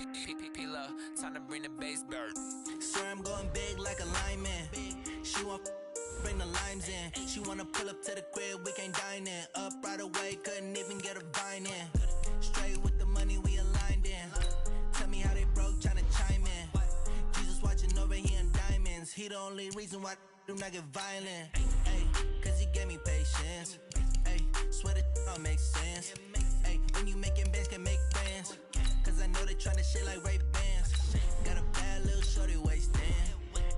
P-P-P-Love, time to bring the bass bird. Swear I'm going big like a lineman. She want bring the limes in. She wanna pull up to the crib, we can't dine in. Up right away, couldn't even get a vine in. Straight with the money, we aligned in. Tell me how they broke, tryna chime in. Jesus watching over here in diamonds. He the only reason why do not get violent. Ay, cause he gave me patience. Ay, swear that all makes sense. Ay, when you making bands, can make friends. Cause I know they tryna shit like Ray-Bans. Got a bad little shorty wasting.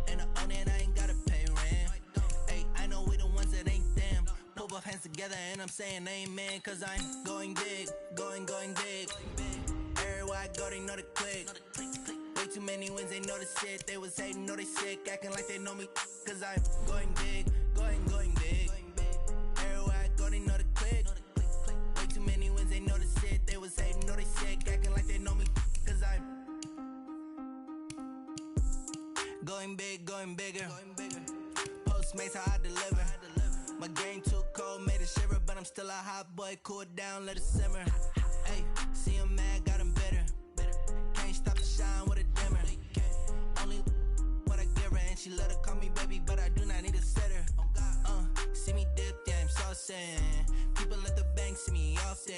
And I own it, I ain't gotta pay rent. Ay, I know we the ones that ain't them. Put both hands together and I'm saying amen. Cause I'm going big, going big. Everywhere I go, they know the click. Way too many wins, they know the shit. They was hating, know they sick, acting like they know me. Cause I'm going big, going big. Everywhere I go, they know the click. Way too many wins, they know the shit. They was hating, know they sick, acting like they know me. Cause I'm going big, going bigger. Postmates how I deliver. My game too cold, made it shiver. But I'm still a hot boy, cool it down, let it simmer. Ay, see him mad, got him bitter. Can't stop the shine with a dimmer. Only what I give her, and she let her call me baby, but I do not need a sitter. See me dip, yeah, I'm saucing. People at the bank see me often.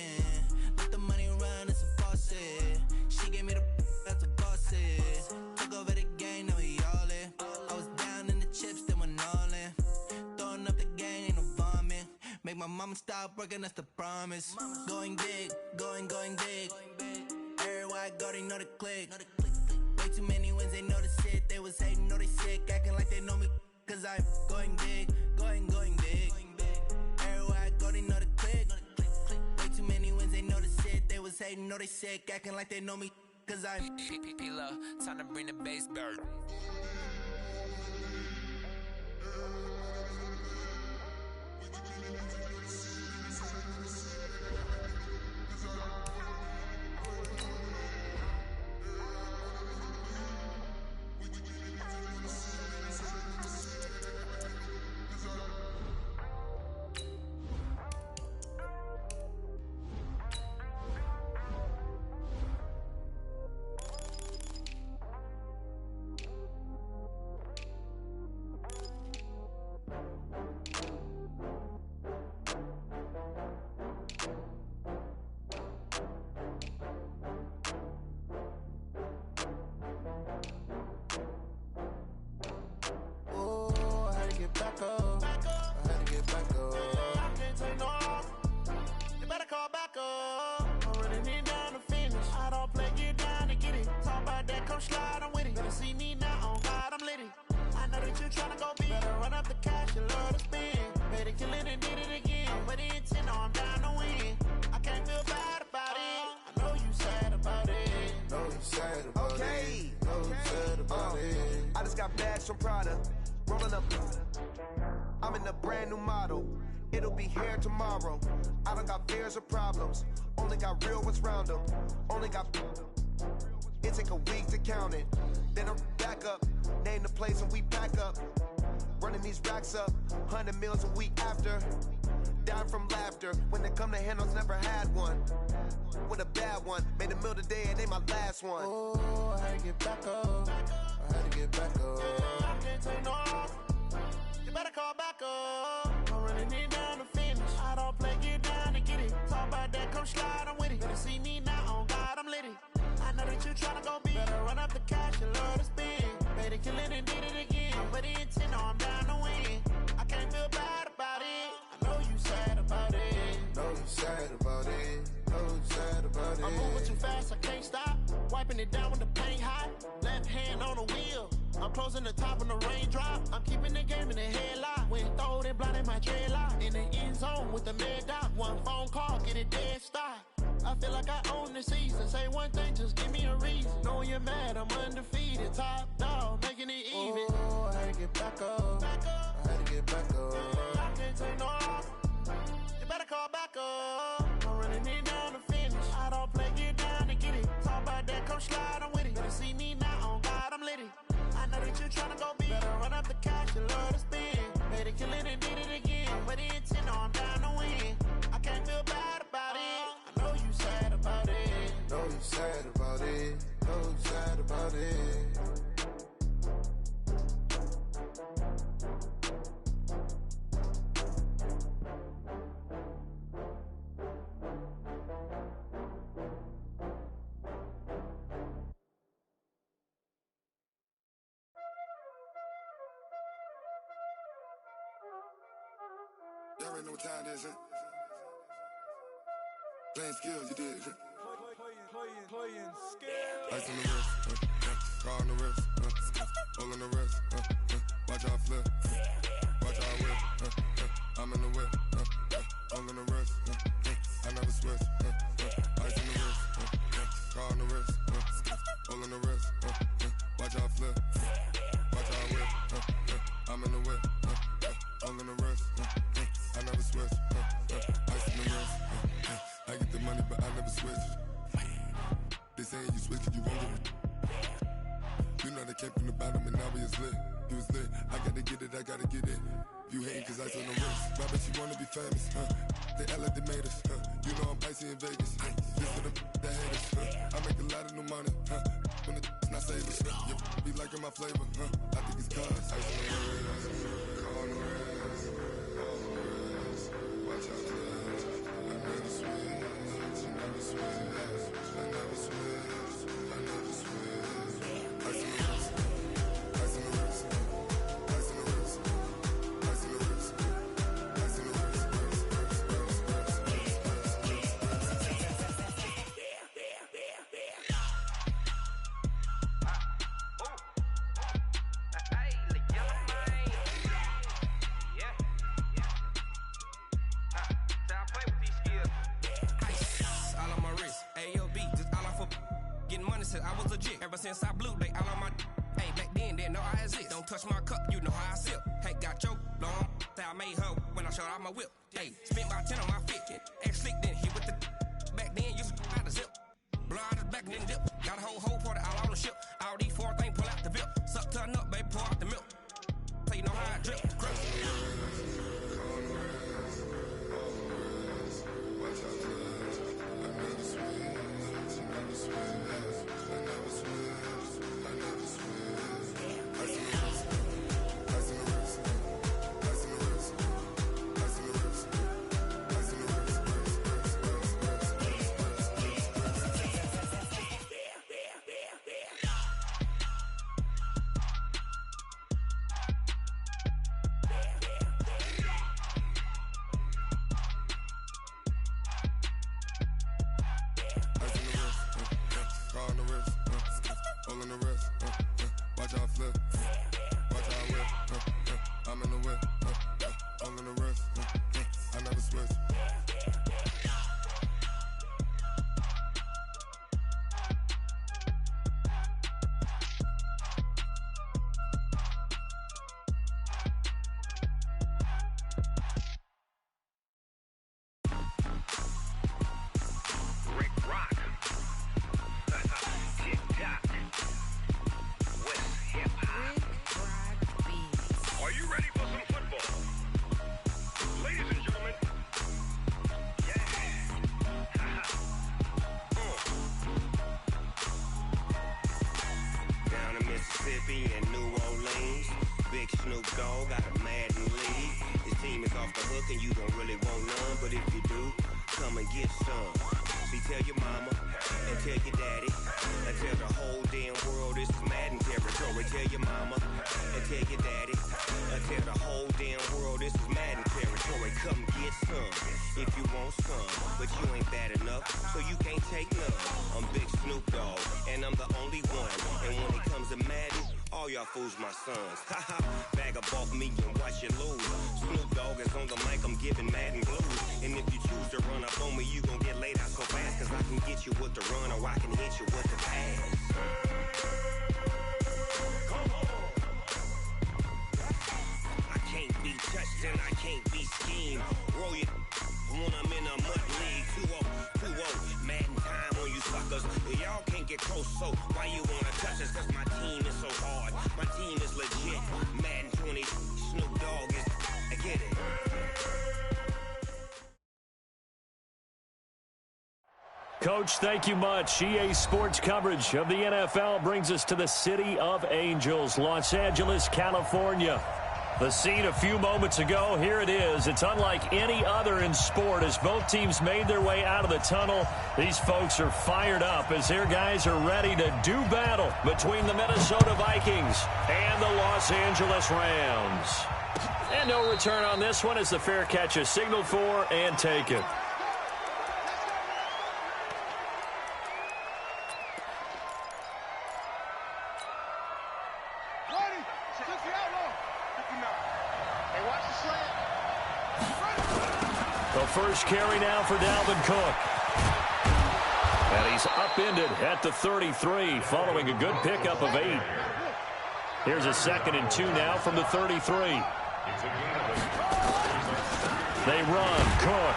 Let the money run, it's a faucet. She gave me the that's a boss it. Took over the game, now we all in. I was down in the chips, then went all in. Throwing up the gang, ain't no vomit. Make my mama stop working, that's the promise. Going big, going big. Everywhere I go, they know the click. Way too many wins, they know the shit. They was hating, know they sick, acting like they know me. Cause I'm going big, going big. Everywhere I go, they know the click. Way too many wins, they know the shit. They was hating, know they sick, acting like they know me. Cause I'm P-P-P-Love, time to bring the bass bird. From Prada, rolling up. I'm in a brand new model. It'll be here tomorrow. I don't got fears or problems. Only got real ones round them. Only got. It take a week to count it. Then I'm back up. Name the place and we pack up. Running these racks up. 100 meals a week after. Dying from laughter. When it come to handles, never had one. With a bad one. Made a meal today and they my last one. Oh, I had to get back up. I had to get back up. I can't take no loss. You better call back up. I'm running it down to finish. I don't play, get down to get it. Talk about that, come slide, I'm with it. Better see me now, on God, I'm litty. I know that you tryna go big. Better run up the cash, you love to spend. Better kill it and did it again. I'm with the intent, no, I'm down to win. I can't feel bad about it. I know you sad about it. Know you sad about it. Know you sad about it. I'm moving too fast, I can't stop. Wiping it down with the paint hot. Left hand on the wheel. I'm closing the top on the raindrop. I'm keeping the game in the headlock. When throwed and blinded my dreadlock. In the end zone with the mad dot. One phone call, get it dead stop. I feel like I own the season. Say one thing, just give me a reason. Knowing you're mad, I'm undefeated. Top dog, making it even. Oh, I had to get back up. I had to get back up. I can't take no loss. You better call back up. I'm running it down to finish. I don't play, get down to get it. Talk about that, come slide, I'm with it. Better see me now, on God, I'm litty. I know that you tryna go big. Better run up the cash, you love to spend. Better kill it and did it again. I'm with the intent, no, I'm down to win. I can't feel bad about it. I know you sad about it. Know you sad about it. Know about it. Y'all already know what time it is, huh? Playing skills, you did. Playing skills. Ice on the wrist, car on the wrist, hole on the wrist, watch out flip, watch out whip, I'm in the whip, hole on the wrist, I never switch, ice on the wrist, car on the wrist, hole on the wrist, watch out flip, watch out whip, I'm in the whip, hole on the wrist, I never switch, ice on the wrist, I get the money but I never switch. They saying you switch cause you won't get it. You know they came from the bottom and now we is lit. You was lit, I gotta get it, I gotta get it. You hating cause ice on the wrist. My bitch, you wanna be famous, They act like they made us, You know I'm icy in Vegas, This for the that hate us, I make a lot of new money, When it's not savers, You be liking my flavor, I think it's cause ice on the wrist, car on the wrist, all on the wrist. Watch out for this, I never switch, you never switch. I never switch, I never switch. Ice in the wrist, ice in the wrist, ice in the wrist, ice in the wrist, ice in the wrist, I was legit. Ever since I blew, they all on my. Hey, back then, didn't know I exist. Don't touch my cup, you know how I sip. Hey, got your long. I made her when I showed out my whip. Hey, spent about 10 on my 15. Ex slick, then hit with the. Back then, used to out the zip. Blow out the back, then dip. Got a whole party all on the ship. All these four things pull out the bip. Suck to a nut, baby, pour out the milk. So you know how I drip. Crush. Watch out for this. I never switch, I never switch. I never switch, I never switch. Ice in the wrist, ice in the wrist, ice in the wrist, ice in the wrist, ice in the wrist, car on the wrist, hole in the wrist, watch out flip, watch out whip, I'm in the whip, hole in the wrist, I never switch. Are you ready for some football? Ladies and gentlemen, Down in Mississippi and New Orleans, Big Snoop Dogg got a Madden league. His team is off the hook and you don't really want none, but if you do, come and get some. See, tell your mama and tell your daddy and tell the whole damn world this is Madden territory. Tell your mama and tell your daddy and tell the whole damn world this is Madden territory. Come get some if you want some, but you ain't bad enough, so you can't take none. I'm Big Snoop Dogg and I'm the only one. And when it comes to Madden, all y'all fools my sons. Haha, bag up off me and watch you lose. Snoop Dogg is on the mic, I'm giving Madden blues. And if you choose to run up on me, you gon' get laid out so fast, cause I can get you with the run or I can hit you with the pass. Come on. I can't be touched and I can't be schemed. Roll you when I'm in a mud league. 2-0, 2-0, Madden time on you suckers. Y'all can't get close, so why you wanna touch us? Cause my team is so hard, my team is legit. Madden 20, Snoop Dogg is, I get it. Coach, thank you much. EA Sports coverage of the NFL brings us to the City of Angels, Los Angeles, California. The scene a few moments ago, here it is. It's unlike any other in sport as both teams made their way out of the tunnel. These folks are fired up as their guys are ready to do battle between the Minnesota Vikings and the Los Angeles Rams. And no return on this one as the fair catch is signaled for and taken. The first carry now for Dalvin Cook. And he's upended at the 33 following a good pickup of 8. Here's a 2nd and 2 now from the 33. They run Cook.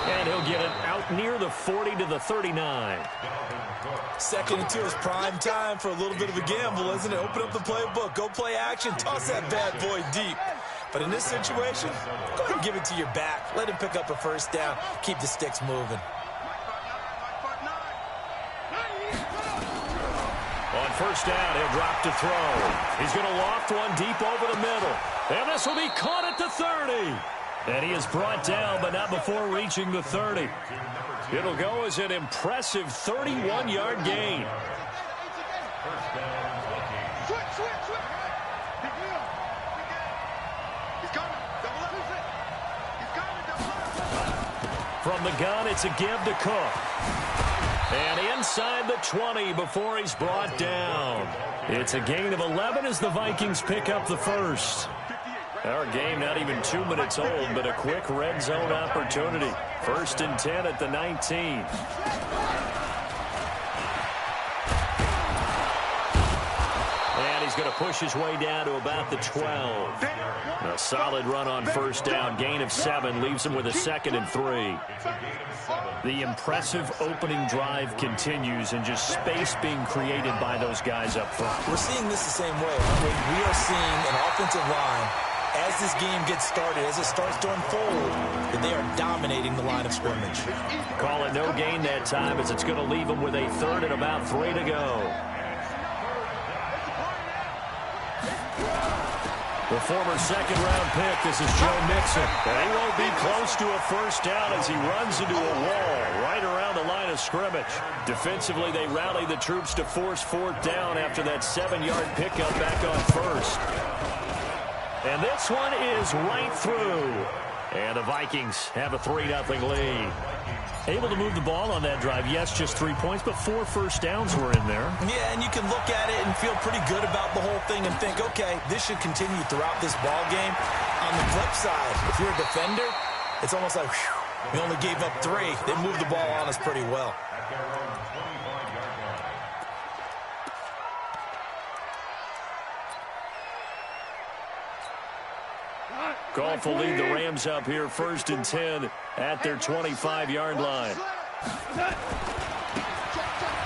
And he'll get it out near the 40 to the 39. 2nd and 2 is prime time for a little bit of a gamble, isn't it? Open up the playbook. Go play action. Toss that bad boy deep. But in this situation, go ahead and give it to your back. Let him pick up a first down. Keep the sticks moving. On first down, he'll drop to throw. He's going to loft one deep over the middle. And this will be caught at the 30. And he is brought down, but not before reaching the 30. It'll go as an impressive 31-yard gain. From the gun, it's a give to Cook. And inside the 20 before he's brought down. It's a gain of 11 as the Vikings pick up the first. Our game not even 2 minutes old, but a quick red zone opportunity. 1st and 10 at the 19. And he's going to push his way down to about the 12. A solid run on first down. Gain of 7 leaves him with a 2nd and 3. The impressive opening drive continues and just space being created by those guys up front. We're seeing this the same way. We are seeing an offensive line, as this game gets started, as it starts to unfold, that they are dominating the line of scrimmage. Call it no gain that time as it's going to leave them with a 3rd and about 3 to go. The former 2nd-round pick, this is Joe Mixon. And he won't be close to a first down as he runs into a wall right around the line of scrimmage. Defensively, they rally the troops to force 4th down after that 7-yard pickup back on first. And this one is right through. And the Vikings have a 3-0 lead. Able to move the ball on that drive. Yes, just 3 points, but 4 first downs were in there. Yeah, and you can look at it and feel pretty good about the whole thing and think, okay, this should continue throughout this ball game. On the flip side, if you're a defender, it's almost like, whew, we only gave up 3. They moved the ball on us pretty well. Goff will lead the Rams up here 1st and 10 at their 25-yard line.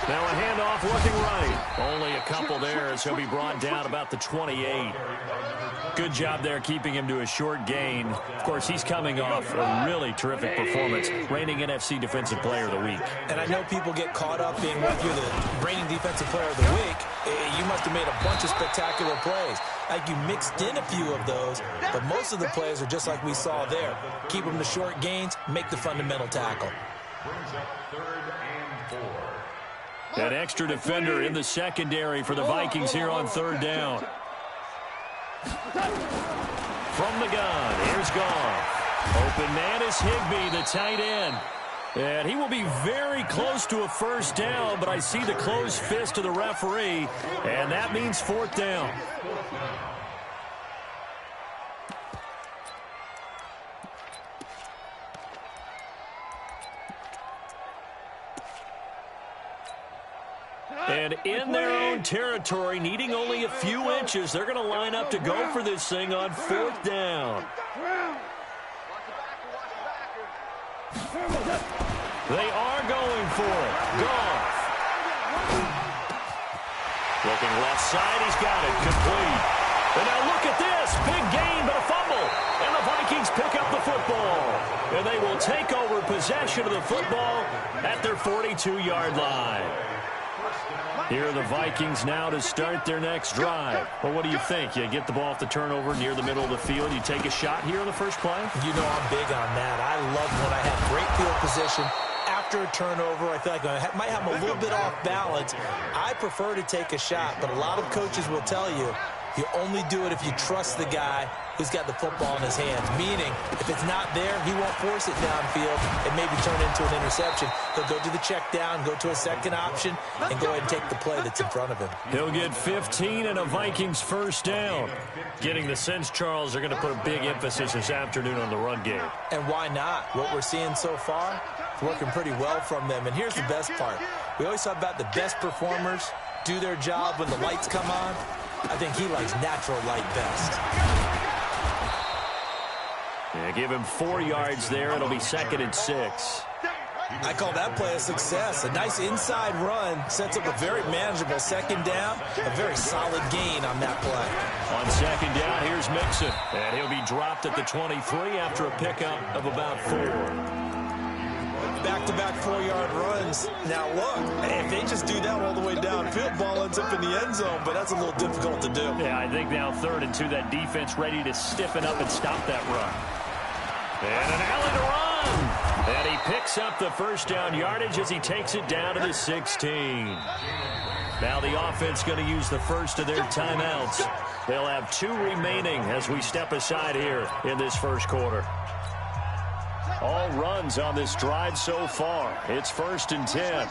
Now a handoff looking right. Only a couple there as he'll be brought down about the 28. Good job there keeping him to a short gain. Of course, he's coming off a really terrific performance, reigning NFC Defensive Player of the Week. And I know people get caught up in what you're the reigning Defensive Player of the Week. You must have made a bunch of spectacular plays. Like you mixed in a few of those, but most of the plays are just like we saw there. Keep them to short gains, make the fundamental tackle. An extra defender in the secondary for the Vikings here on 3rd down. From the gun, here's Goff. Open man is Higbee, the tight end. And he will be very close to a first down, but I see the closed fist of the referee, and that means 4th down. And in their own territory, needing only a few inches, they're going to line up to go for this thing on 4th down. They are going for it. Goff. Looking left side, he's got it. Complete. And now look at this. Big gain, but a fumble. And the Vikings pick up the football. and they will take over possession of the football at their 42-yard line. Here are the Vikings now to start their next drive. Well, what do you think? You get the ball off the turnover near the middle of the field. You take a shot here on the first play? You know I'm big on that. I love when I have great field position. After a turnover, I feel like I might have a little bit off balance. I prefer to take a shot, but a lot of coaches will tell you, you only do it if you trust the guy who's got the football in his hands. Meaning, if it's not there, he won't force it downfield and maybe turn it into an interception. He'll go to the check down, go to a second option, and go ahead and take the play that's in front of him. He'll get 15 and a Vikings first down. Getting the sense, Charles, they're going to put a big emphasis this afternoon on the run game. And why not? What we're seeing so far, it's working pretty well from them. And here's the best part. We always talk about the best performers do their job when the lights come on. I think he likes natural light best. Yeah, give him 4 yards there. It'll be 2nd and 6. I call that play a success. A nice inside run sets up a very manageable second down. A very solid gain on that play. On second down, here's Mixon. And he'll be dropped at the 23 after a pickup of about 4. Back-to-back 4-yard runs. Now, look, if they just do that all the way downfield, ball ends up in the end zone, but that's a little difficult to do. Yeah, I think now 3rd and 2, that defense ready to stiffen up and stop that run. And an alley to run. And he picks up the first down yardage as he takes it down to the 16. Now the offense going to use the first of their timeouts. They'll have 2 remaining as we step aside here in this first quarter. All runs on this drive so far. It's 1st and 10.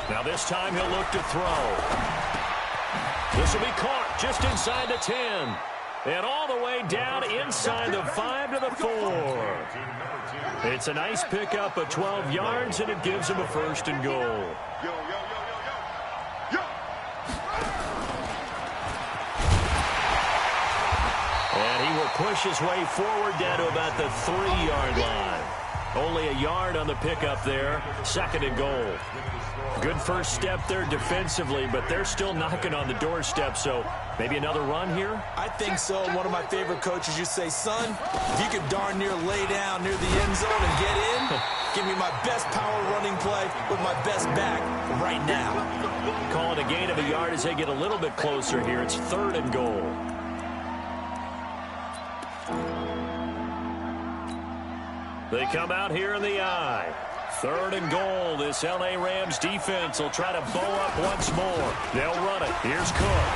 Now this time he'll look to throw. This will be caught just inside the 10. And all the way down inside the 5 to the 4. It's a nice pickup of 12 yards, and it gives him a 1st and goal. And he will push his way forward down to about the 3-yard line. Only a yard on the pickup there. 2nd and goal. Good first step there defensively, but they're still knocking on the doorstep, so maybe another run here? I think so. One of my favorite coaches used to say, son, if you could darn near lay down near the end zone and get in, give me my best power running play with my best back right now. Call it a gain of a yard as they get a little bit closer here. It's 3rd and goal. They come out here in the eye. 3rd and goal. This L.A. Rams defense will try to bow up once more. They'll run it. Here's Cook.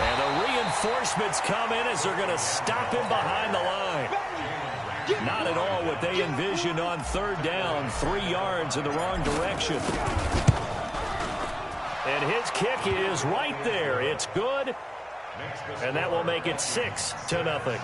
And the reinforcements come in as they're going to stop him behind the line. Not at all what they envisioned on 3rd down. 3 yards in the wrong direction. And his kick is right there. It's good. And that will make it 6-0.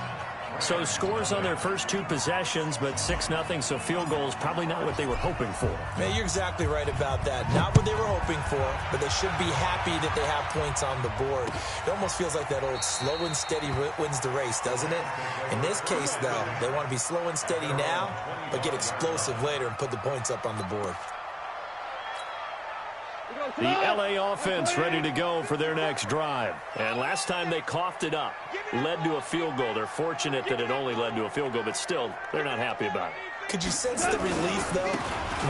So scores on their first 2 possessions, but 6-0, so field goals probably not what they were hoping for. Man, you're exactly right about that. Not what they were hoping for, but they should be happy that they have points on the board. It almost feels like that old slow and steady wins the race, doesn't it? In this case, though, they want to be slow and steady now, but get explosive later and put the points up on the board. The L.A. offense ready to go for their next drive. And last time they coughed it up, led to a field goal. They're fortunate that it only led to a field goal, but still, they're not happy about it. Could you sense the relief, though,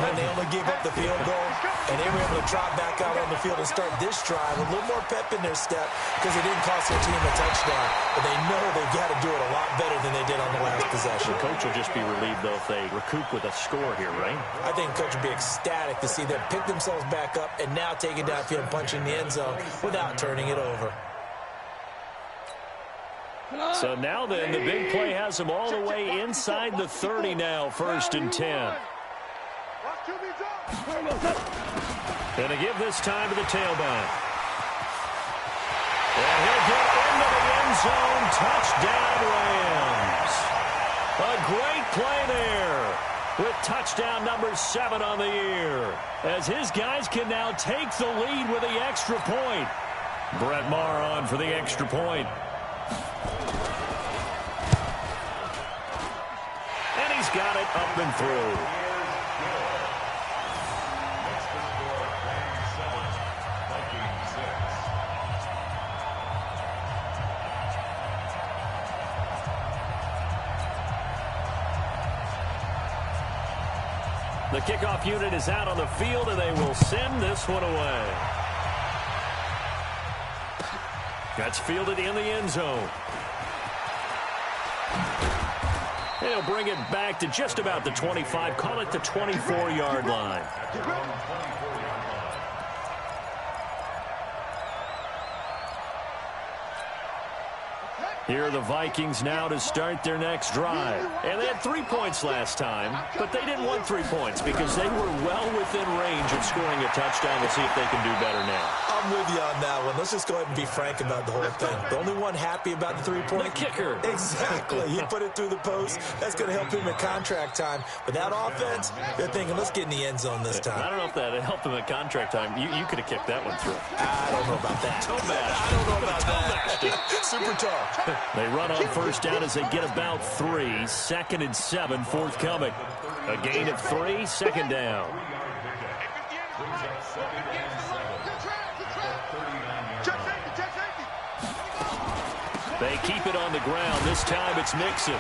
when they only gave up the field goal and they were able to trot back out on the field and start this drive with a little more pep in their step because it didn't cost their team a touchdown, but they know they've got to do it a lot better than they did on the last possession. The coach will just be relieved, though, if they recoup with a score here, right? I think the coach will be ecstatic to see them pick themselves back up and now take it downfield and punch in the end zone without turning it over. So now then, the big play has them all the way inside the 30 now, 1st and 10. Gonna give this time to the tailback. And he'll get into the end zone. Touchdown, Rams. A great play there with touchdown number 7 on the year, as his guys can now take the lead with the extra point. Brett Maher on for the extra point. Got it up and through. The kickoff unit is out on the field, and they will send this one away. That's fielded in the end zone. They'll bring it back to just about the 25. Call it the 24-yard line. Here are the Vikings now to start their next drive. And they had 3 points last time, but they didn't want 3 points because they were well within range of scoring a touchdown. We'll see if they can do better now. I'm with you on that one. Let's just go ahead and be frank about the whole thing. The only one happy about the 3-point. The kicker. Exactly. He put it through the post. That's going to help him at contract time. But that offense, they're thinking, let's get in the end zone this time. I don't know if that helped him at contract time. You could have kicked that one through. I don't know about that. Toe bash. I don't know about that. Super tall. They run on first down as they get about 3. 2nd and 7 forthcoming. A gain of 3, 2nd down. They keep it on the ground. This time it's Mixon.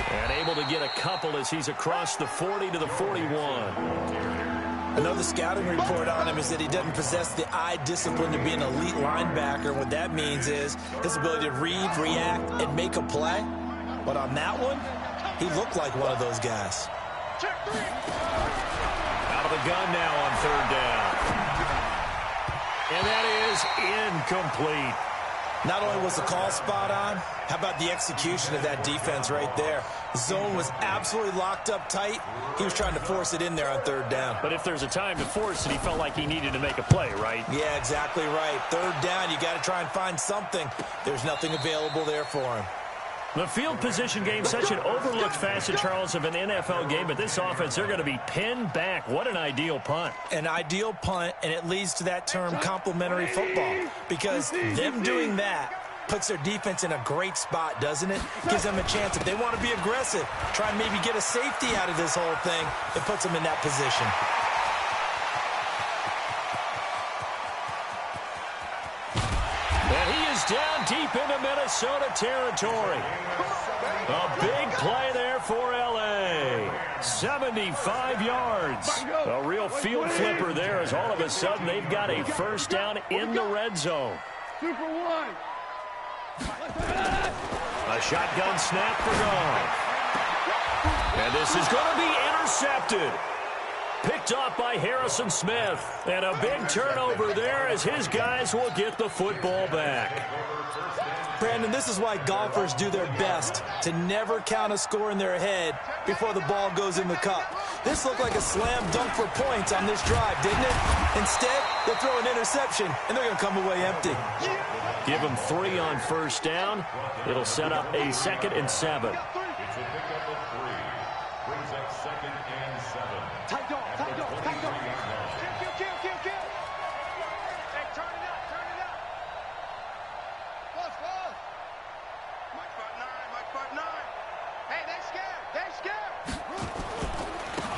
And able to get a couple as he's across the 40 to the 41. Another scouting report on him is that he doesn't possess the eye discipline to be an elite linebacker. What that means is his ability to read, react, and make a play. But on that one, he looked like one of those guys. Out of the gun now on 3rd down. And that is incomplete. Not only was the call spot on, how about the execution of that defense right there? The zone was absolutely locked up tight. He was trying to force it in there on 3rd down. But if there's a time to force it, he felt like he needed to make a play, right? Yeah, exactly right. 3rd down, you got to try and find something. There's nothing available there for him. The field position game, such an overlooked facet, Charles, of an NFL game, but this offense, they're going to be pinned back. What an ideal punt. An ideal punt, and it leads to that term complementary football, because them doing that puts their defense in a great spot, doesn't it? Gives them a chance. If they want to be aggressive, try and maybe get a safety out of this whole thing, it puts them in that position. And he is down deep into Minnesota territory. A big play there for L.A. 75 yards. A real field flipper there as all of a sudden they've got a first down in the red zone. Super one. A shotgun snap for Goff. And this is going to be intercepted. Picked off by Harrison Smith. And a big turnover there as his guys will get the football back. Brandon, this is why golfers do their best to never count a score in their head before the ball goes in the cup. This looked like a slam dunk for points on this drive, didn't it? Instead, they'll throw an interception, and they're going to come away empty. Give them 3 on first down. It'll set up a 2nd and 7.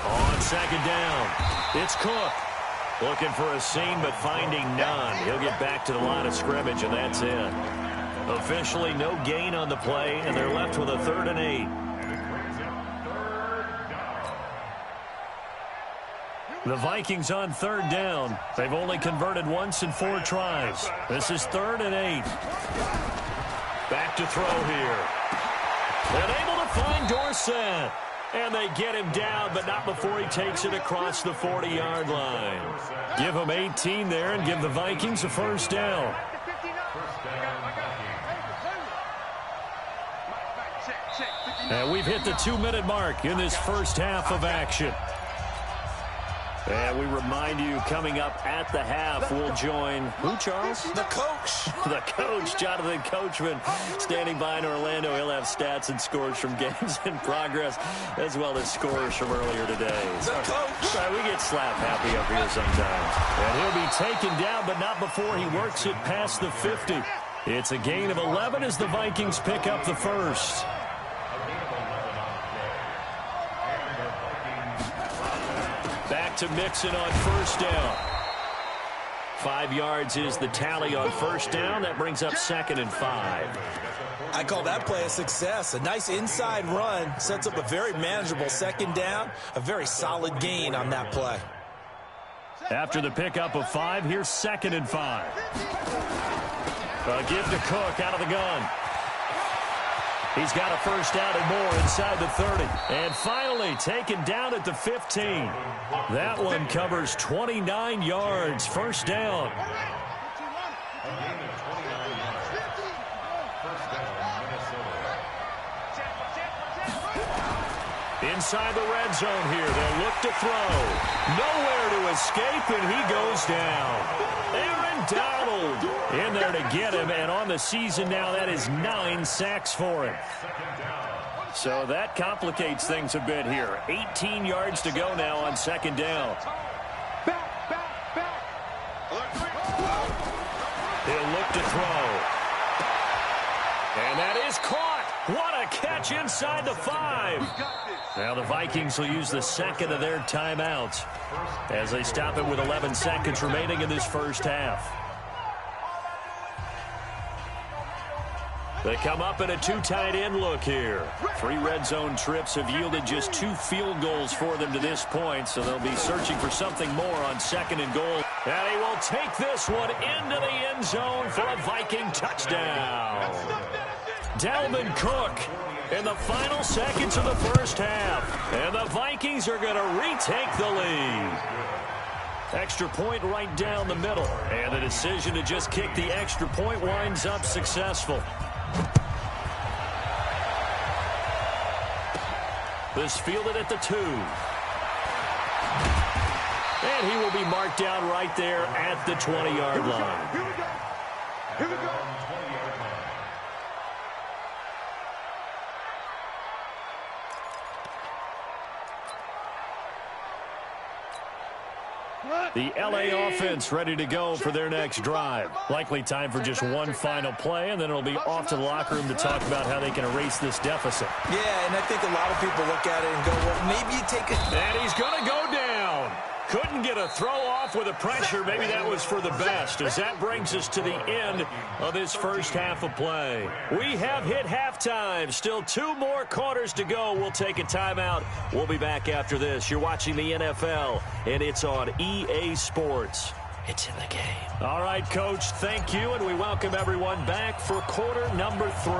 On 2nd down, it's Cook. Looking for a seam, but finding none. He'll get back to the line of scrimmage, and that's it. Officially, no gain on the play, and they're left with a 3rd and 8. The Vikings on 3rd down. They've only converted once in 4 tries. This is 3rd and 8. Back to throw here. And able to find Dorsett. And they get him down, but not before he takes it across the 40-yard line. Give him 18 there and give the Vikings a first down. And we've hit the 2-minute mark in this first half of action. And we remind you, coming up at the half, we'll join, who, Charles? The coach. The coach, Jonathan Coachman, standing by in Orlando. He'll have stats and scores from games in progress, as well as scores from earlier today. The coach. Right, we get slap happy up here sometimes. And he'll be taken down, but not before he works it past the 50. It's a gain of 11 as the Vikings pick up the first. Back to Mixon on first down. 5 yards is the tally on first down. That brings up 2nd and 5. I call that play a success. A nice inside run sets up a very manageable second down, a very solid gain on that play. After the pickup of 5, here's 2nd and 5. A give to Cook out of the gun. He's got a first down and more inside the 30. And finally taken down at the 15. That one covers 29 yards. First down. Inside the red zone here. They'll look to throw. Nowhere to escape, and he goes down. Aaron Donald in there to get him, and on the season now, that is 9 sacks for him. So that complicates things a bit here. 18 yards to go now on 2nd down. He'll look to throw. And that is caught. What a catch inside the 5. Now the Vikings will use the 2nd of their timeouts as they stop it with 11 seconds remaining in this first half. They come up in a 2 tight end look here. 3 red zone trips have yielded just 2 field goals for them to this point, so they'll be searching for something more on 2nd and goal. And he will take this one into the end zone for a Viking touchdown. Dalvin Cook in the final seconds of the first half. And the Vikings are going to retake the lead. Extra point right down the middle. And the decision to just kick the extra point winds up successful. This fielded at the 2. And he will be marked down right there at the 20-yard line. Here we go. Here we go. The LA offense ready to go for their next drive. Likely time for just one final play, and then it'll be off to the locker room to talk about how they can erase this deficit. Yeah, and I think a lot of people look at it and go, well, maybe you take it. And he's going to go down. Couldn't get a throw off with the pressure. Maybe that was for the best, as that brings us to the end of this first half of play. We have hit halftime. Still 2 more quarters to go. We'll take a timeout. We'll be back after this. You're watching the NFL, and it's on EA Sports. It's in the game. All right, Coach, thank you, and we welcome everyone back for quarter number 3.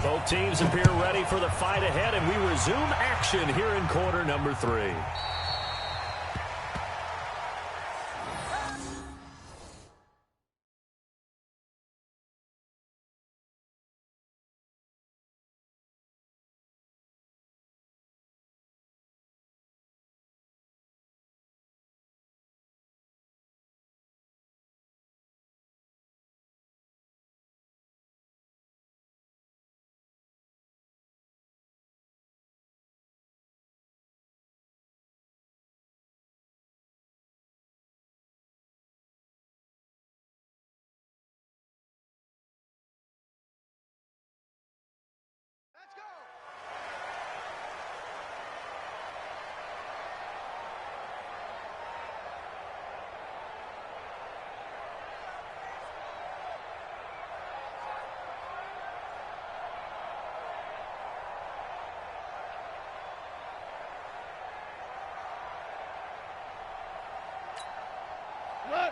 Both teams appear ready for the fight ahead, and we resume action here in quarter number 3.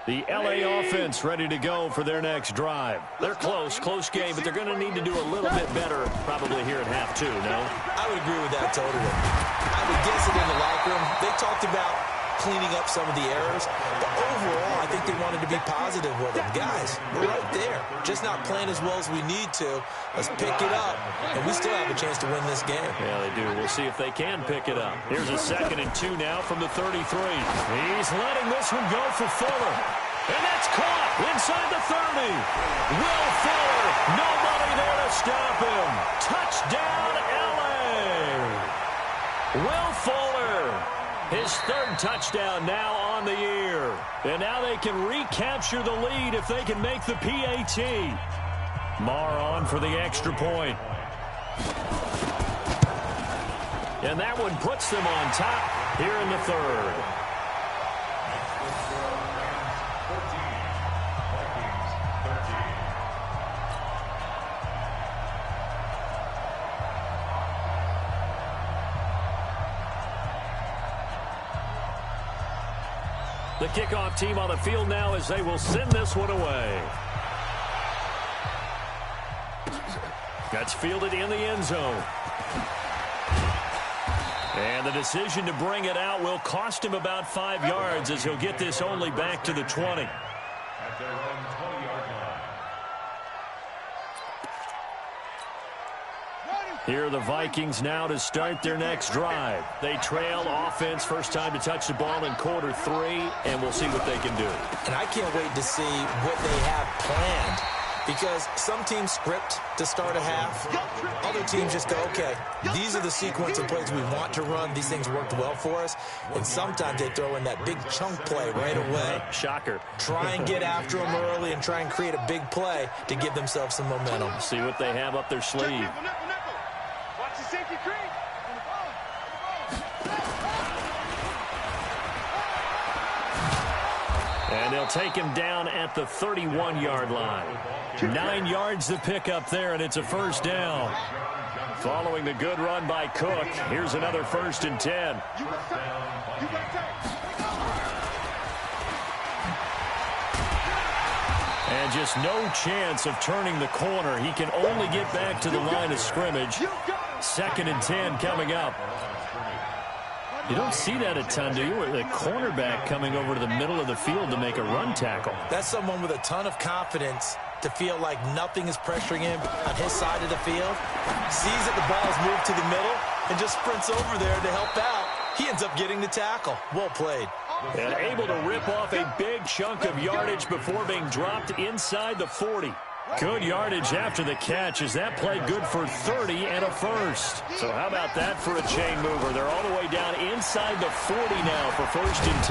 The LA offense ready to go for their next drive. They're close game, but they're going to need to do a little bit better probably here at half 2, no? I would agree with that totally. I would guess it in the locker room. They talked about cleaning up some of the errors, but overall, I think they wanted to be positive with them. Guys, we're right there. Just not playing as well as we need to. Let's pick it up, and we still have a chance to win this game. Yeah, they do. We'll see if they can pick it up. Here's a 2nd and 2 now from the 33. He's letting this one go for Fuller. And that's caught inside the 30. Will Fuller, nobody there to stop him. Touchdown, L.A. Will Fuller, his 3rd touchdown now on the year. And now they can recapture the lead if they can make the PAT. Marr on for the extra point. And that one puts them on top here in the 3rd. The kickoff team on the field now as they will send this one away. That's fielded in the end zone. And the decision to bring it out will cost him about 5 yards as he'll get this only back to the 20. At their own 20-yard line. Here are the Vikings now to start their next drive. They trail offense, first time to touch the ball in quarter 3, and we'll see what they can do. And I can't wait to see what they have planned, because some teams script to start a half. Other teams just go, okay, these are the sequence of plays we want to run. These things worked well for us. And sometimes they throw in that big chunk play right away. Shocker. Try and get after them early and try and create a big play to give themselves some momentum. See what they have up their sleeve. Watch the safety creep. And they'll take him down at the 31-yard line. 9 yards to pick up there, and it's a first down. Following the good run by Cook, here's another 1st and 10. And just no chance of turning the corner. He can only get back to the line of scrimmage. 2nd and 10 coming up. You don't see that a ton, do you? The cornerback coming over to the middle of the field to make a run tackle. That's someone with a ton of confidence to feel like nothing is pressuring him on his side of the field. Sees that the ball's moved to the middle and just sprints over there to help out. He ends up getting the tackle. Well played. And able to rip off a big chunk of yardage before being dropped inside the 40. Good yardage after the catch. Is that play good for 30 and a first? So how about that for a chain mover? They're all the way down inside the 40 now for 1st and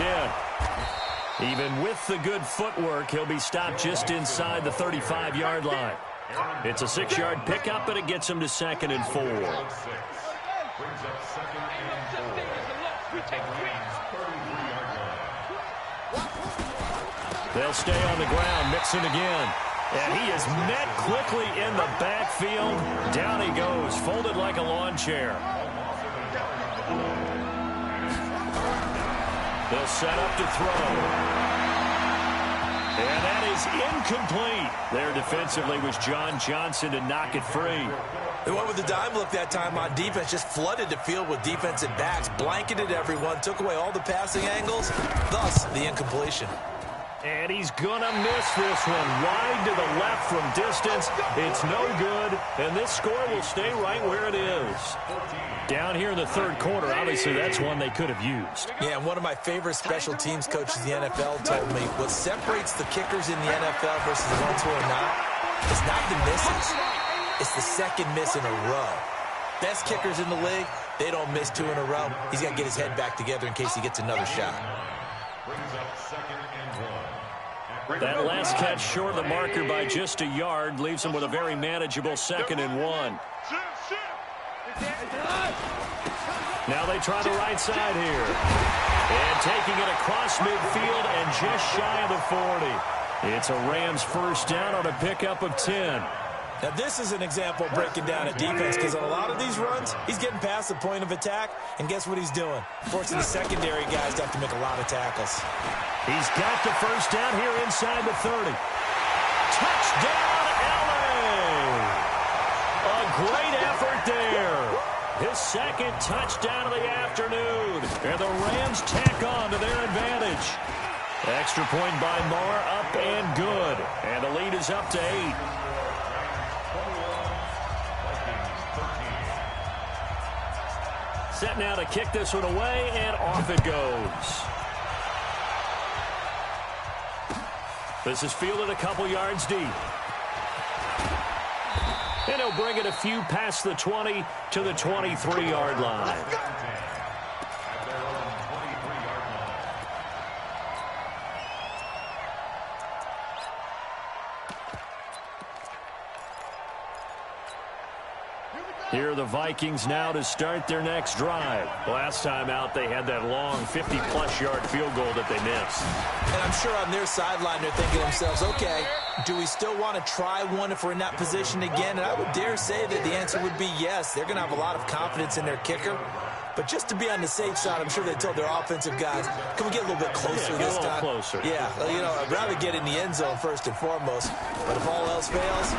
10. Even with the good footwork, he'll be stopped just inside the 35-yard line. It's a 6-yard pickup, but it gets him to 2nd and 4. Brings up 2nd and 4. They'll stay on the ground. Mixon again. And he is met quickly in the backfield. Down he goes, folded like a lawn chair. They'll set up to throw. And that is incomplete. There defensively was John Johnson to knock it free. They went with the dime look that time on defense, just flooded the field with defensive backs, blanketed everyone, took away all the passing angles, thus the incompletion. And he's going to miss this one. Wide to the left from distance. It's no good, and this score will stay right where it is. Down here in the 3rd quarter, obviously that's one they could have used. Yeah, and one of my favorite special teams coaches in the NFL told me what separates the kickers in the NFL versus the ones who are not is not the misses. It's the 2nd miss in a row. Best kickers in the league, they don't miss 2 in a row. He's got to get his head back together in case he gets another shot. Brings up 2nd and 1. That last catch short of the marker by just a yard leaves him with a very manageable 2nd and 1. Now they try the right side here. And taking it across midfield and just shy of the 40. It's a Rams first down on a pickup of 10. Now this is an example of breaking down a defense, because on a lot of these runs, he's getting past the point of attack, and guess what he's doing? Forcing the secondary guys to have to make a lot of tackles. He's got the first down here inside the 30. Touchdown, LA! A great effort there. His 2nd touchdown of the afternoon. And the Rams tack on to their advantage. Extra point by Marr, up and good. And the lead is up to 8. Set now to kick this one away, and off it goes. This is fielded a couple yards deep. And he'll bring it a few past the 20 to the 23-yard line. Here are the Vikings now to start their next drive. Last time out, they had that long 50-plus yard field goal that they missed. And I'm sure on their sideline they're thinking to themselves, okay, Do we still want to try one if we're in that position again? And I would dare say that the answer would be yes. They're going to have a lot of confidence in their kicker. But just to be on the safe side, I'm sure they told their offensive guys, can we get a little bit closer this time? A little closer. Yeah, I'd rather get in the end zone first and foremost. But if all else fails,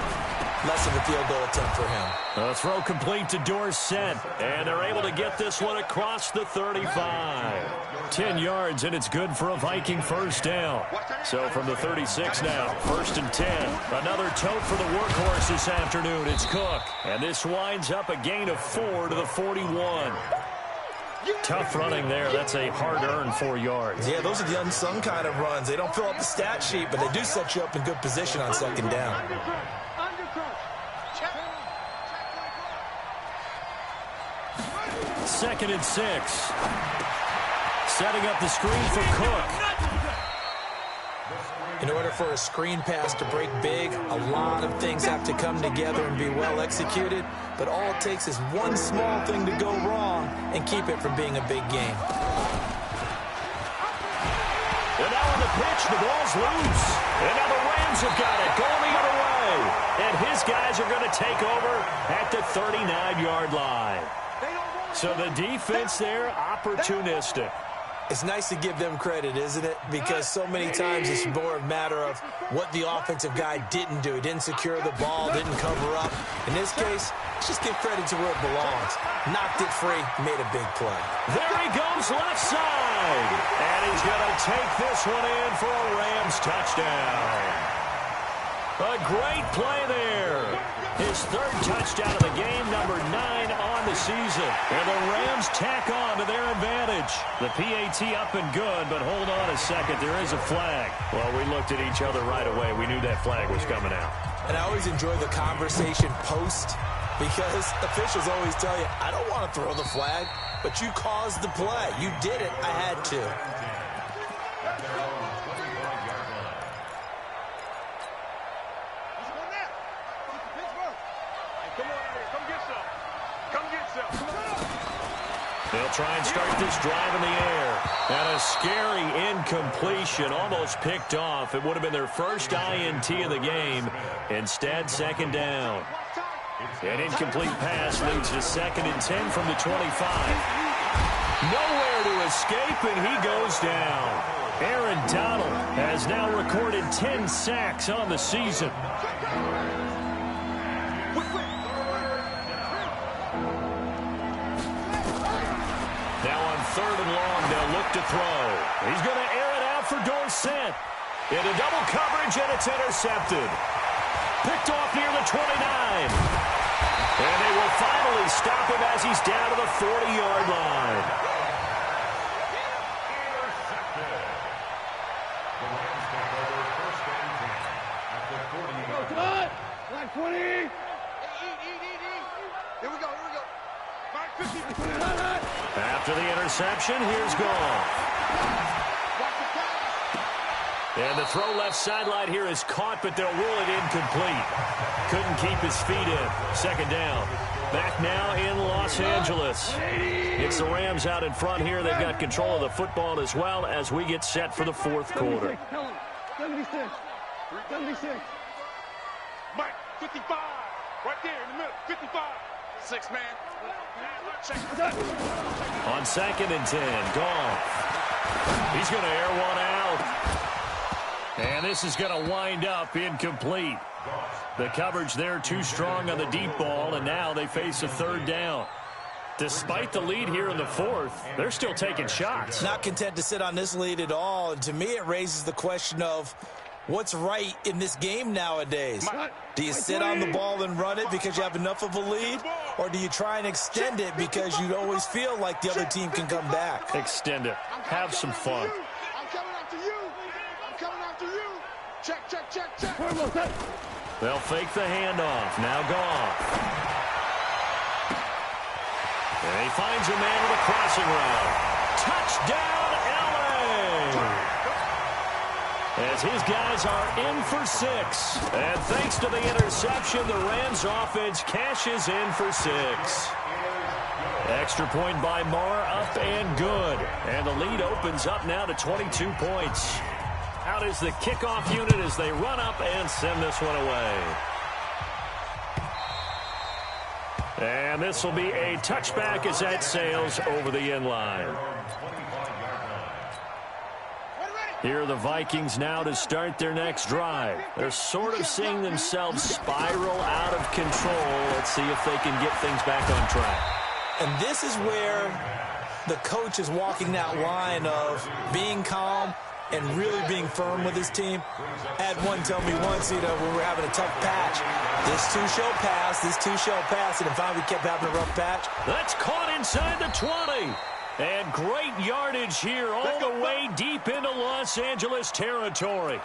less of a field goal attempt for him. A throw complete to Dorsett, and they're able to get this one across the 35. 10 yards, and it's good for a Viking first down. So from the 36 now, 1st and 10. Another tote for the workhorse this afternoon. It's Cook, and this winds up a gain of 4 to the 41. Tough running there. That's a hard-earned 4 yards. Yeah, those are the unsung kind of runs. They don't fill up the stat sheet, but they do set you up in good position on 2nd down. 2nd and 6. Setting up the screen for Cook. In order for a screen pass to break big, a lot of things have to come together and be well executed, but all it takes is one small thing to go wrong and keep it from being a big game. And now on the pitch, the ball's loose. And now the Rams have got it, going the other way. And his guys are going to take over at the 39-yard line. So the defense there, opportunistic. It's nice to give them credit, isn't it? Because so many times it's more a matter of what the offensive guy didn't do. He didn't secure the ball, didn't cover up. In this case, let's just give credit to where it belongs. Knocked it free, made a big play. There he goes left side. And he's going to take this one in for a Rams touchdown. A great play there. His 3rd touchdown of the game, number 9 on the season. And the Rams tack on to their advantage. The PAT up and good, but hold on a second. There is a flag. Well, we looked at each other right away. We knew that flag was coming out. And I always enjoy the conversation post because officials always tell you, I don't want to throw the flag, but you caused the play. You did it. I had to. They'll try and start this drive in the air. And a scary incompletion, almost picked off. It would have been their first INT of the game. Instead, 2nd down. An incomplete pass leads to 2nd and 10 from the 25. Nowhere to escape, and he goes down. Aaron Donald has now recorded 10 sacks on the season. Now on 3rd and long, they'll look to throw. He's going to air it out for Dorsett. Into double coverage, and it's intercepted. Picked off near the 29. And they will finally stop him as he's down to the 40-yard line. Like 20. Here we go. After the interception, here's Goff. And the throw left sideline here is caught, but they'll rule it incomplete. Couldn't keep his feet in. 2nd down. Back now in Los Angeles. It's the Rams out in front here. They've got control of the football as well as we get set for the 4th quarter. 76. Mike, 55. Right there in the middle. 55. 6 man. On 2nd and 10, Goff. He's going to air one out. And this is going to wind up incomplete. The coverage there too strong on the deep ball, and now they face a 3rd down. Despite the lead here in the 4th, they're still taking shots. Not content to sit on this lead at all, and to me it raises the question of what's right in this game nowadays. Do you sit on the ball and run it because you have enough of a lead, or do you try and extend it because you always feel like the other team can come back? Extend it. Have some fun. I'm coming after you. Check. They'll fake the handoff. Now Goff. And he finds a man with a crossing route. Touchdown, LA! As his guys are in for 6. And thanks to the interception, the Rams offense cashes in for 6. Extra point by Marr, up and good. And the lead opens up now to 22 points. out is the kickoff unit as they run up and send this one away. And this will be a touchback as that sails over the end line. Here are the Vikings now to start their next drive. They're sort of seeing themselves spiral out of control. Let's see if they can get things back on track. And this is where the coach is walking that line of being calm and really being firm with his team. I had one tell me once, when we're having a tough patch, this too shall pass, this too shall pass, and finally we kept having a rough patch. That's caught inside the 20. And great yardage here all the way deep into Los Angeles territory.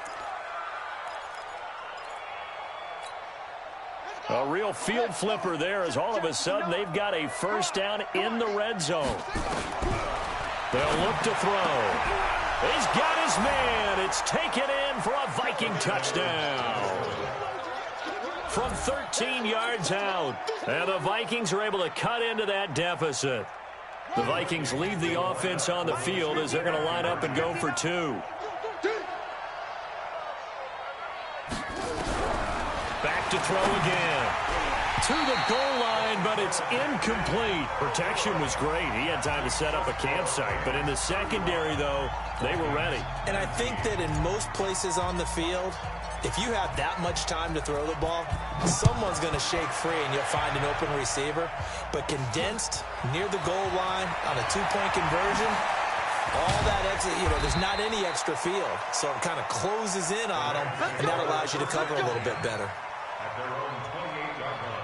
A real field flipper there as all of a sudden they've got a first down in the red zone. They'll look to throw. He's got his man. It's taken in for a Viking touchdown. From 13 yards out. And the Vikings are able to cut into that deficit. The Vikings leave the offense on the field as they're going to line up and go for two. Back to throw again. To the goal line, but it's incomplete. Protection was great. He had time to set up a campsite. But in the secondary, though, they were ready. And I think that in most places on the field, if you have that much time to throw the ball, someone's going to shake free and you'll find an open receiver. But condensed near the goal line on a two-point conversion, all that exit, there's not any extra field. So it kind of closes in on them, and that allows you to cover a little bit better. At their own 28-yard line.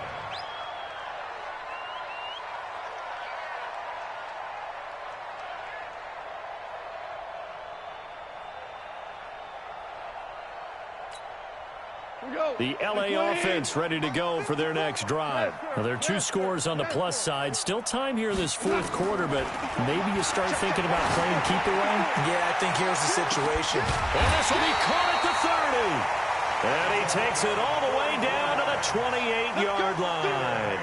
The L.A. offense ready to go for their next drive. Now, there are two scores on the plus side. Still time here in this fourth quarter, but maybe you start thinking about playing keep away? Yeah, I think here's the situation. And this will be caught at the 30. And he takes it all the way down to the 28-yard line.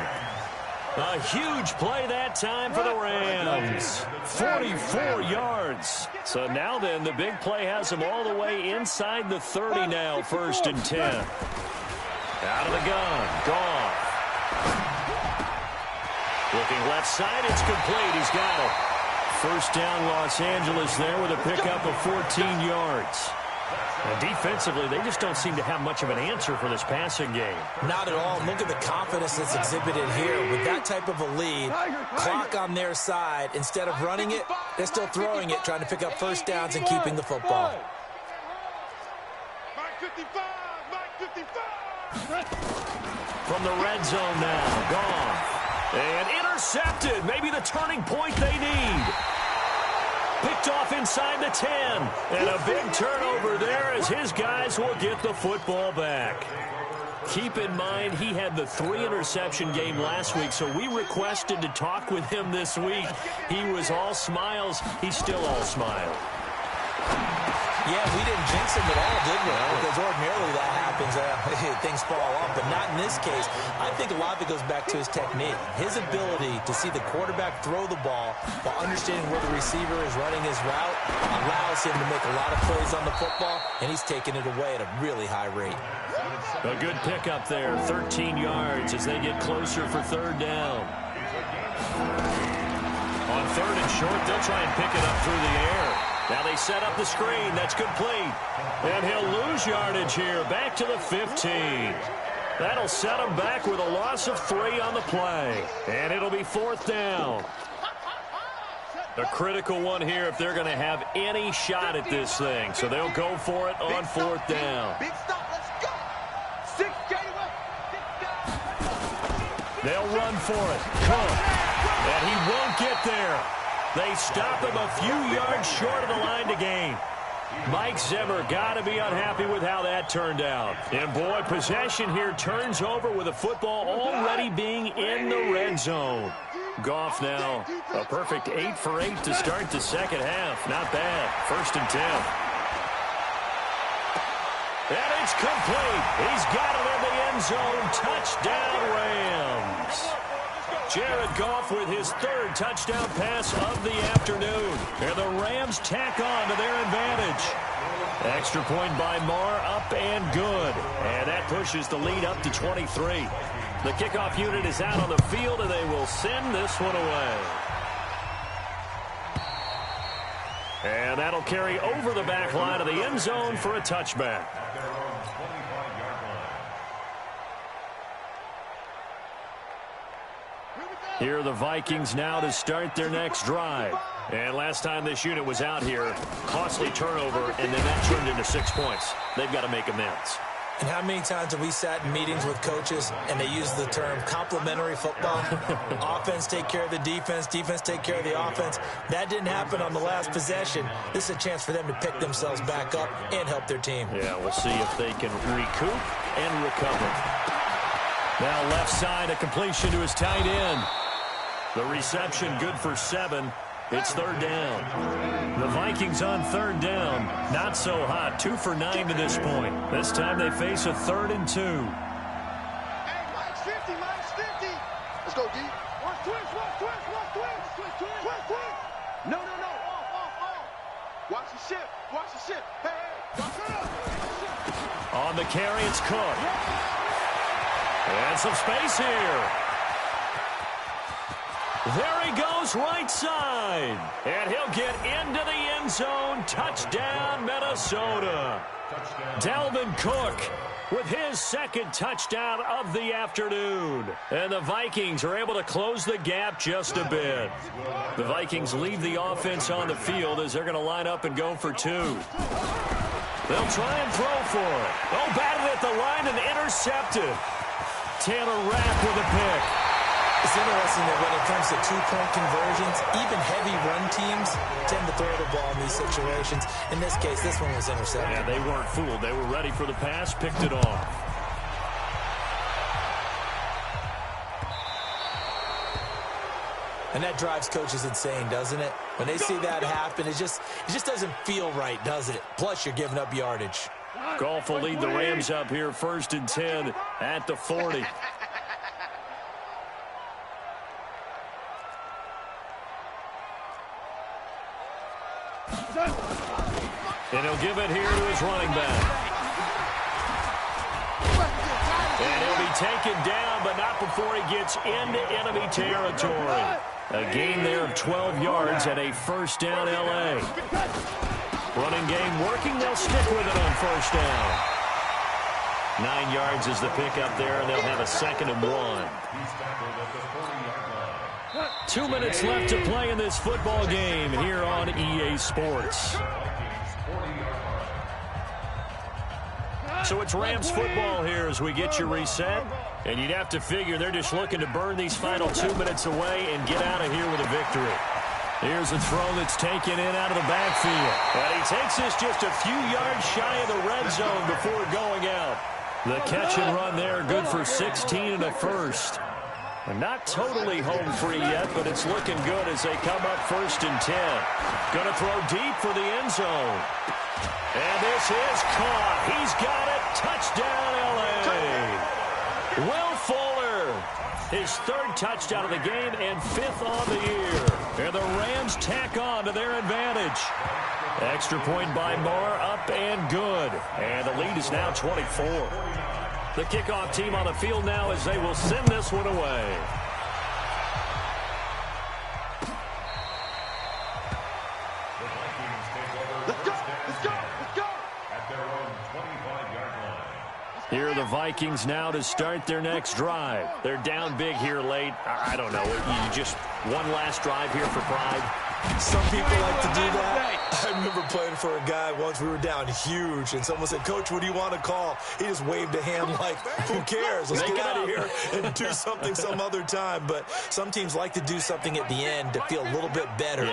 A huge play that time for the Rams. 44 yards. So now then, the big play has them all the way inside the 30 now, 1st and 10. Out of the gun, Goff. Looking left side, it's complete. He's got it. First down, Los Angeles there with a pickup of 14 yards. And defensively, they just don't seem to have much of an answer for this passing game. Not at all. Look at the confidence that's exhibited here. With that type of a lead, clock on their side, instead of running it, they're still throwing it, trying to pick up first downs and keeping the football. From the red zone now, Goff. And intercepted. Maybe the turning point they need. Picked off inside the 10. And a big turnover there as his guys will get the football back. Keep in mind, he had the 3-interception game last week, so we requested to talk with him this week. He was all smiles. He's still all smile. Yeah, we didn't jinx him at all, did we? Because ordinarily that happens. Things fall off, but not in this case. I think a lot of it goes back to his technique. His ability to see the quarterback throw the ball while understanding where the receiver is running his route allows him to make a lot of plays on the football, and he's taking it away at a really high rate. A good pickup there, 13 yards as they get closer for third down. On third and short, they'll try and pick it up through the air. Now they set up the screen. That's complete. And he'll lose yardage here. Back to the 15. That'll set him back with a loss of 3 on the play. And it'll be fourth down. A critical one here if they're going to have any shot at this thing. So they'll go for it on fourth down. Big stop, let's go. 6 away. They'll run for it. Cook. And he won't get there. They stop him a few yards short of the line to gain. Mike Zimmer got to be unhappy with how that turned out. And, boy, possession here turns over with the football already being in the red zone. Goff now a perfect 8 for 8 to start the second half. Not bad. 1st and 10. And it's complete. He's got it in the end zone. Touchdown, Rams. Jared Goff with his 3rd touchdown pass of the afternoon. And the Rams tack on to their advantage. Extra point by Marr, up and good. And that pushes the lead up to 23. The kickoff unit is out on the field, and they will send this one away. And that'll carry over the back line of the end zone for a touchback. Here are the Vikings now to start their next drive. And last time this unit was out here, costly turnover, and then that turned into 6 points. They've got to make amends. And how many times have we sat in meetings with coaches and they use the term complementary football? Offense take care of the defense, defense take care of the offense. That didn't happen on the last possession. This is a chance for them to pick themselves back up and help their team. Yeah, we'll see if they can recoup and recover. Now left side, a completion to his tight end. The reception good for 7. It's third down. The Vikings on third down. Not so hot. 2 for 9 to this point. This time they face a 3rd and 2. Hey, Mike's 50, Mike's 50. Let's go, D. Watch twist, watch twist, watch twist. Twist, twist. No. Off. Watch the ship, watch the ship. Hey, watch it up. On the carry, it's Cook. And some space here. There he goes, right side. And he'll get into the end zone. Touchdown, Minnesota. Dalvin Cook with his second touchdown of the afternoon. And the Vikings are able to close the gap just a bit. The Vikings leave the offense on the field as they're going to line up and go for 2. They'll try and throw for it. Oh, batted at the line and intercepted. Taylor Rapp with a pick. It's interesting that when it comes to two-point conversions, even heavy run teams tend to throw the ball in these situations. In this case, this one was intercepted. Yeah, they weren't fooled. They were ready for the pass, picked it off. And that drives coaches insane, doesn't it? When they see that happen, it just doesn't feel right, does it? Plus, you're giving up yardage. Goff will lead the Rams up here 1st and 10 at the 40. And he'll give it here to his running back. And he'll be taken down, but not before he gets into enemy territory. A gain there of 12 yards and a first down L.A. Running game working. They'll stick with it on first down. 9 yards is the pickup there, and they'll have a 2nd and 1. 2 minutes left to play in this football game here on EA Sports. So it's Rams football here as we get you reset. And you'd have to figure they're just looking to burn these final 2 minutes away and get out of here with a victory. Here's a throw that's taken in out of the backfield. And he takes this just a few yards shy of the red zone before going out. The catch and run there, good for 16 and a first. And not totally home free yet, but it's looking good as they come up 1st and 10. Going to throw deep for the end zone. And this is caught. He's got it. Touchdown, L.A. Will Fuller, his 3rd touchdown of the game and 5th on the year. And the Rams tack on to their advantage. Extra point by Marr, up and good. And the lead is now 24. The kickoff team on the field now as they will send this one away. Here are the Vikings now to start their next drive. They're down big here late. I don't know. You just one last drive here for pride. Some people like to do that. I remember playing for a guy once. We were down huge, and someone said, "Coach, what do you want to call?" He just waved a hand like, "Who cares? Let's get out of here and do something some other time." But some teams like to do something at the end to feel a little bit better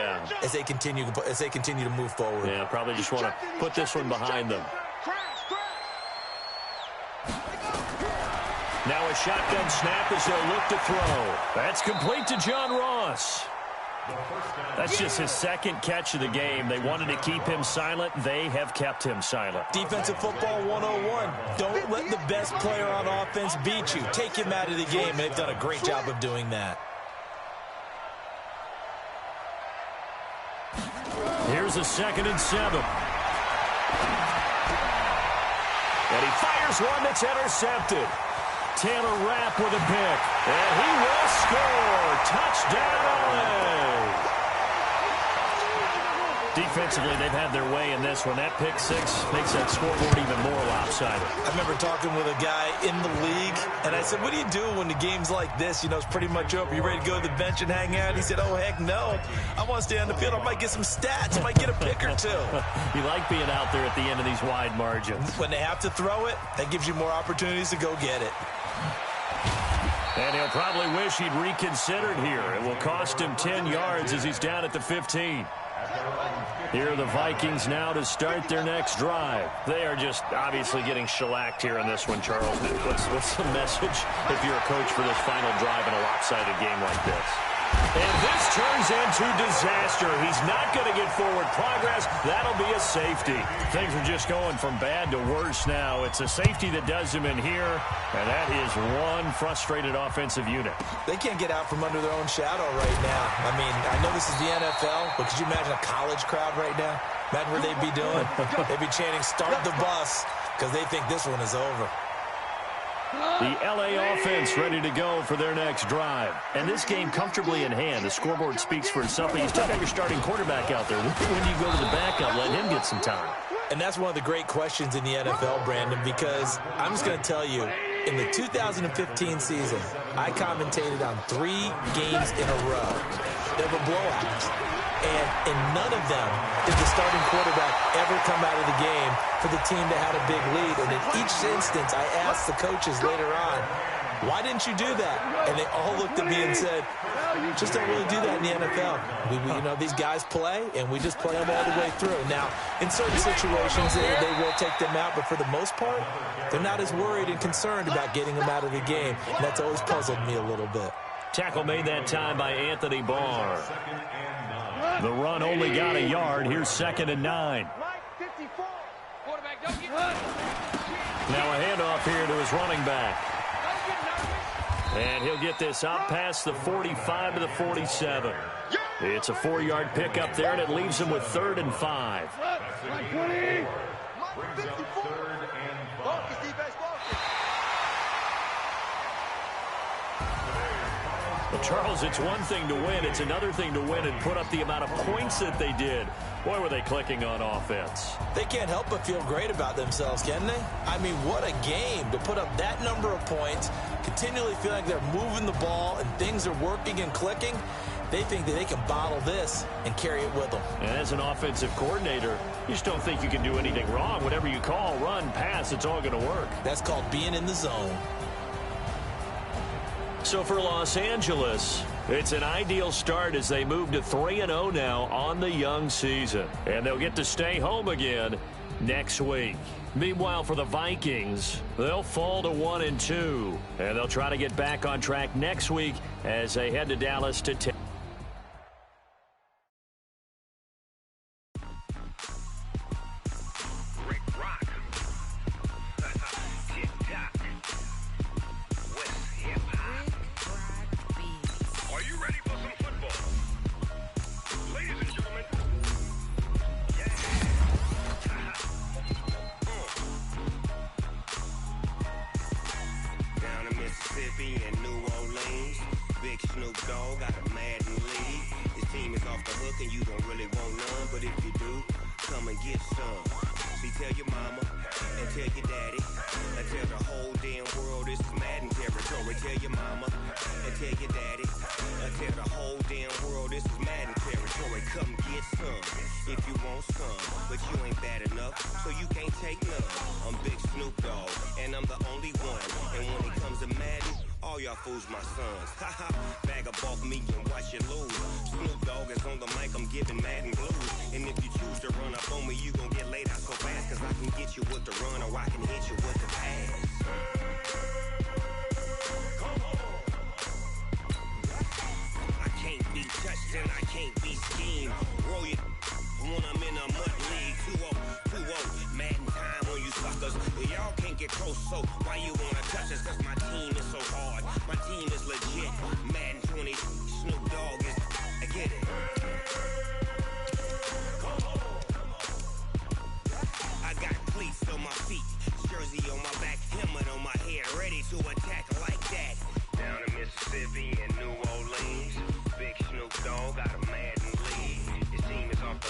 as they continue to move forward. Yeah, probably just want to put this one behind them. Now a shotgun snap as they'll look to throw. That's complete to John Ross. That's just his 2nd catch of the game. They wanted to keep him silent. They have kept him silent. Defensive football 101. Don't let the best player on offense beat you. Take him out of the game, and they've done a great job of doing that. Here's a 2nd and 7. And he fires one that's intercepted. Taylor Rapp with a pick. And he will score. Touchdown, LA. Defensively, they've had their way in this one. That pick six makes that scoreboard even more lopsided. I remember talking with a guy in the league, and I said, what do you do when the game's like this? You know, it's pretty much over. You ready to go to the bench and hang out? He said, oh, heck no. I want to stay on the field. I might get some stats. I might get a pick or two. You like being out there at the end of these wide margins. When they have to throw it, that gives you more opportunities to go get it. And he'll probably wish he'd reconsidered here. It will cost him 10 yards as he's down at the 15. Here are the Vikings now to start their next drive. They are just obviously getting shellacked here in this one, Charles. What's the message if you're a coach for this final drive in a lopsided game like this? And this turns into disaster. He's not going to get forward progress. That'll be a safety. Things are just going from bad to worse now. It's a safety that does him in here, and that is one frustrated offensive unit. They can't get out from under their own shadow right now. I mean, I know this is the NFL, but could you imagine a college crowd right now? Imagine what they'd be doing. They'd be chanting, start the bus, because they think this one is over. The LA offense ready to go for their next drive. And this game comfortably in hand. The scoreboard speaks for itself, but you still got your starting quarterback out there. When do you go to the backup, let him get some time? And that's one of the great questions in the NFL, Brandon, because I'm just going to tell you, in the 2015 season, I commentated on 3 games in a row. They were blowouts. And in none of them did the starting quarterback ever come out of the game for the team that had a big lead. And in each instance, I asked the coaches later on, why didn't you do that? And they all looked at me and said, just don't really do that in the NFL. You know, these guys play, and we just play them all the way through. Now, in certain situations, they will take them out, but for the most part, they're not as worried and concerned about getting them out of the game. And that's always puzzled me a little bit. Tackle made that time by Anthony Barr. The run only got a yard. Here's 2nd and 9. Now a handoff here to his running back. And he'll get this out past the 45 to the 47. It's a 4-yard pickup there, and it leaves him with 3rd and 5. Well, Charles, it's one thing to win. It's another thing to win and put up the amount of points that they did. Boy, were they clicking on offense. They can't help but feel great about themselves, can they? I mean, what a game to put up that number of points, continually feel like they're moving the ball and things are working and clicking. They think that they can bottle this and carry it with them. And as an offensive coordinator, you just don't think you can do anything wrong. Whatever you call, run, pass, it's all going to work. That's called being in the zone. So for Los Angeles, it's an ideal start as they move to 3-0 now on the young season. And they'll get to stay home again next week. Meanwhile, for the Vikings, they'll fall to 1-2. And they'll try to get back on track next week as they head to Dallas to take. Jersey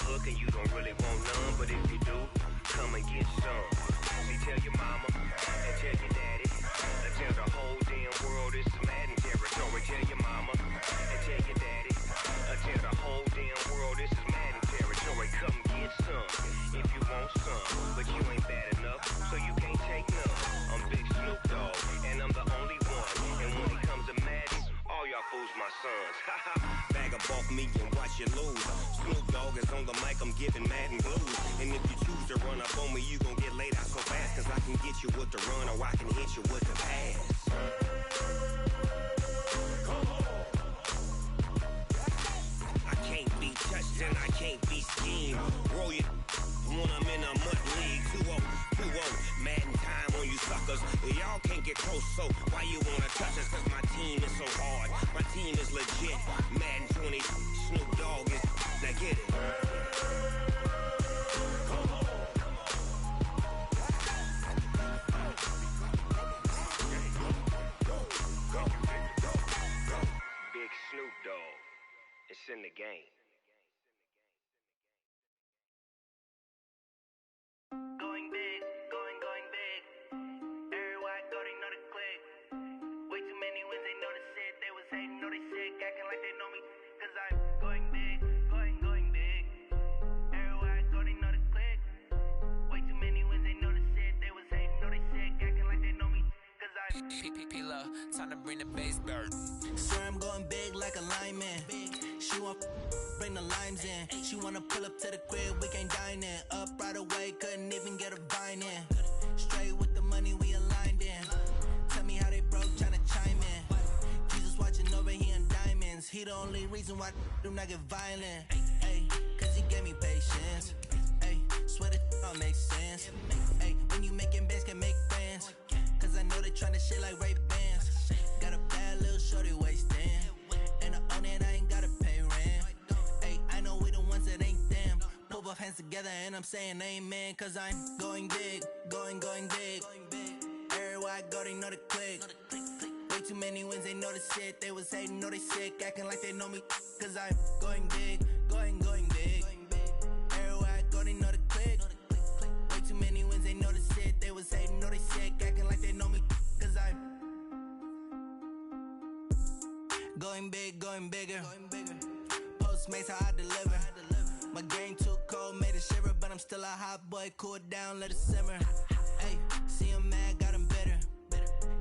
hook and you don't really want none, but if you do, come and get some. See, tell your mama and tell your daddy, and tell the whole damn world this is Madden territory. Tell your mama and tell your daddy, and tell the whole damn world this is Madden territory. Come get some if you want some, but you ain't bad enough, so you can't take none. I'm Big Snoop Dogg, and I'm the only one. And when it comes to Madden, all y'all fools my sons. Bag a bulk me and watch you lose. Snoop Dogg is on the mic, I'm giving Madden blues. And if you choose to run up on me, you gon' get laid out so fast. Cause I can get you with the run or I can hit you with the pass. I can't be touched and I can't be schemed. Roll you when I'm in a mud league. 2-0, 2-0, Madden time on you suckers. Y'all can't get close, so why you wanna touch us? Cause my team is so hard, my team is legit. Madden 20, Snoop Dogg is, now get it. Big Snoop Dogg, it's in the game. Going big, going big. Everywhere I go, they know the click. Way too many wins, they know the shit. They was hating, know they sick, acting like they know me. Cause I'm going big, going big. Everywhere I go, they know the click. Way too many wins, they know the shit. They was hating, know they sick, acting like they know me. Cause I'm P-P-P-Love, time to bring the bass bird. sir, I'm going big like a lineman. She want bring the limes in. She wanna pull up to the crib, we can't dine in. Up right away, couldn't even get a vine in. Straight with the money, we aligned in. Tell me how they broke, tryna chime in. Jesus watching over, he in diamonds. He the only reason why do not get violent. Ay, cause he gave me patience. Ay, swear that all makes sense. Ay, when you making bands, can make friends. Cause I know they tryna shit like Ray Bans. Got a bad little shorty wasting. And I own it, I ain't gotta pay rent. Ay, I know we the ones that ain't them. Pull both hands together and I'm saying amen. Cause I'm going big, going big. Everywhere I go, they know the click. Way too many wins, they know the shit. They was hating, know they sick, acting like they know me. Cause I'm going big, going big. Everywhere I go, they know the click. Way too many wins, they know the shit. They was hating, know they sick, acting like they know me. Cause I'm going big, going bigger. Postmates, how I deliver. My game too cold, made it shiver, but I'm still a hot boy. Cool it down, let it simmer. Hey, see him mad, got him bitter.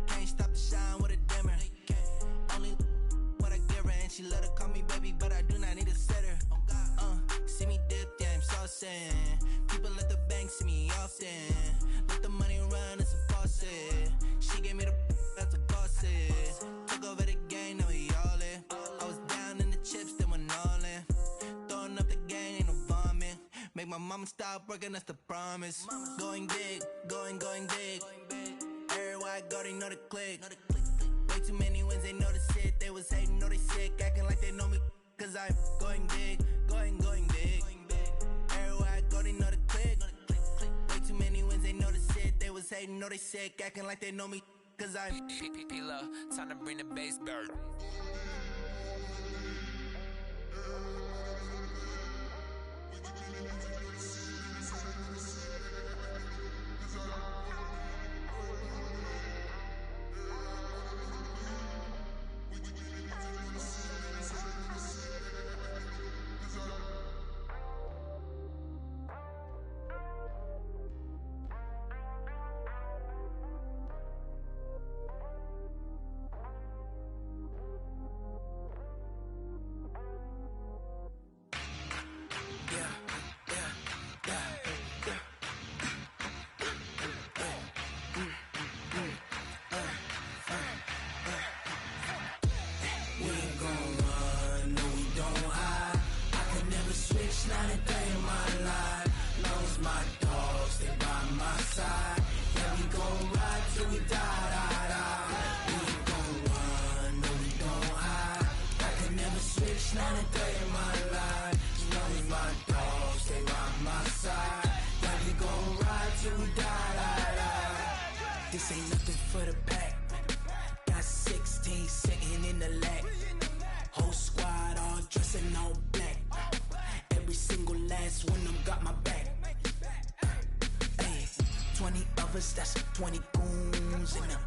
Can't stop the shine with a dimmer. Only what I give her, and she let her call me baby, but I do not need a sitter. See me dip, yeah, I'm saucing. People at the bank see me often. Let the money run, it's a faucet. She gave me the that's a boss it. Took over the game, now we all in. I was down in the chips, then went all in. Throwing up the game, ain't no vomit. Make my mama stop working, that's the promise. Going big, going big. Everywhere I go, they know the click. Way too many wins, they know the shit. They was hating, know they sick, acting like they know me. Cause I'm going big, going big. Everywhere I go, they know the click. Way too many wins, they know the shit. They was hating, know they sick, acting like they know me. Cause I'm P-P-P-Love, time to bring the bass bird. This ain't nothing for the pack. Got 16 sitting in the lap. Whole squad all dressing all black. Every single last killers, that's 20 goons. And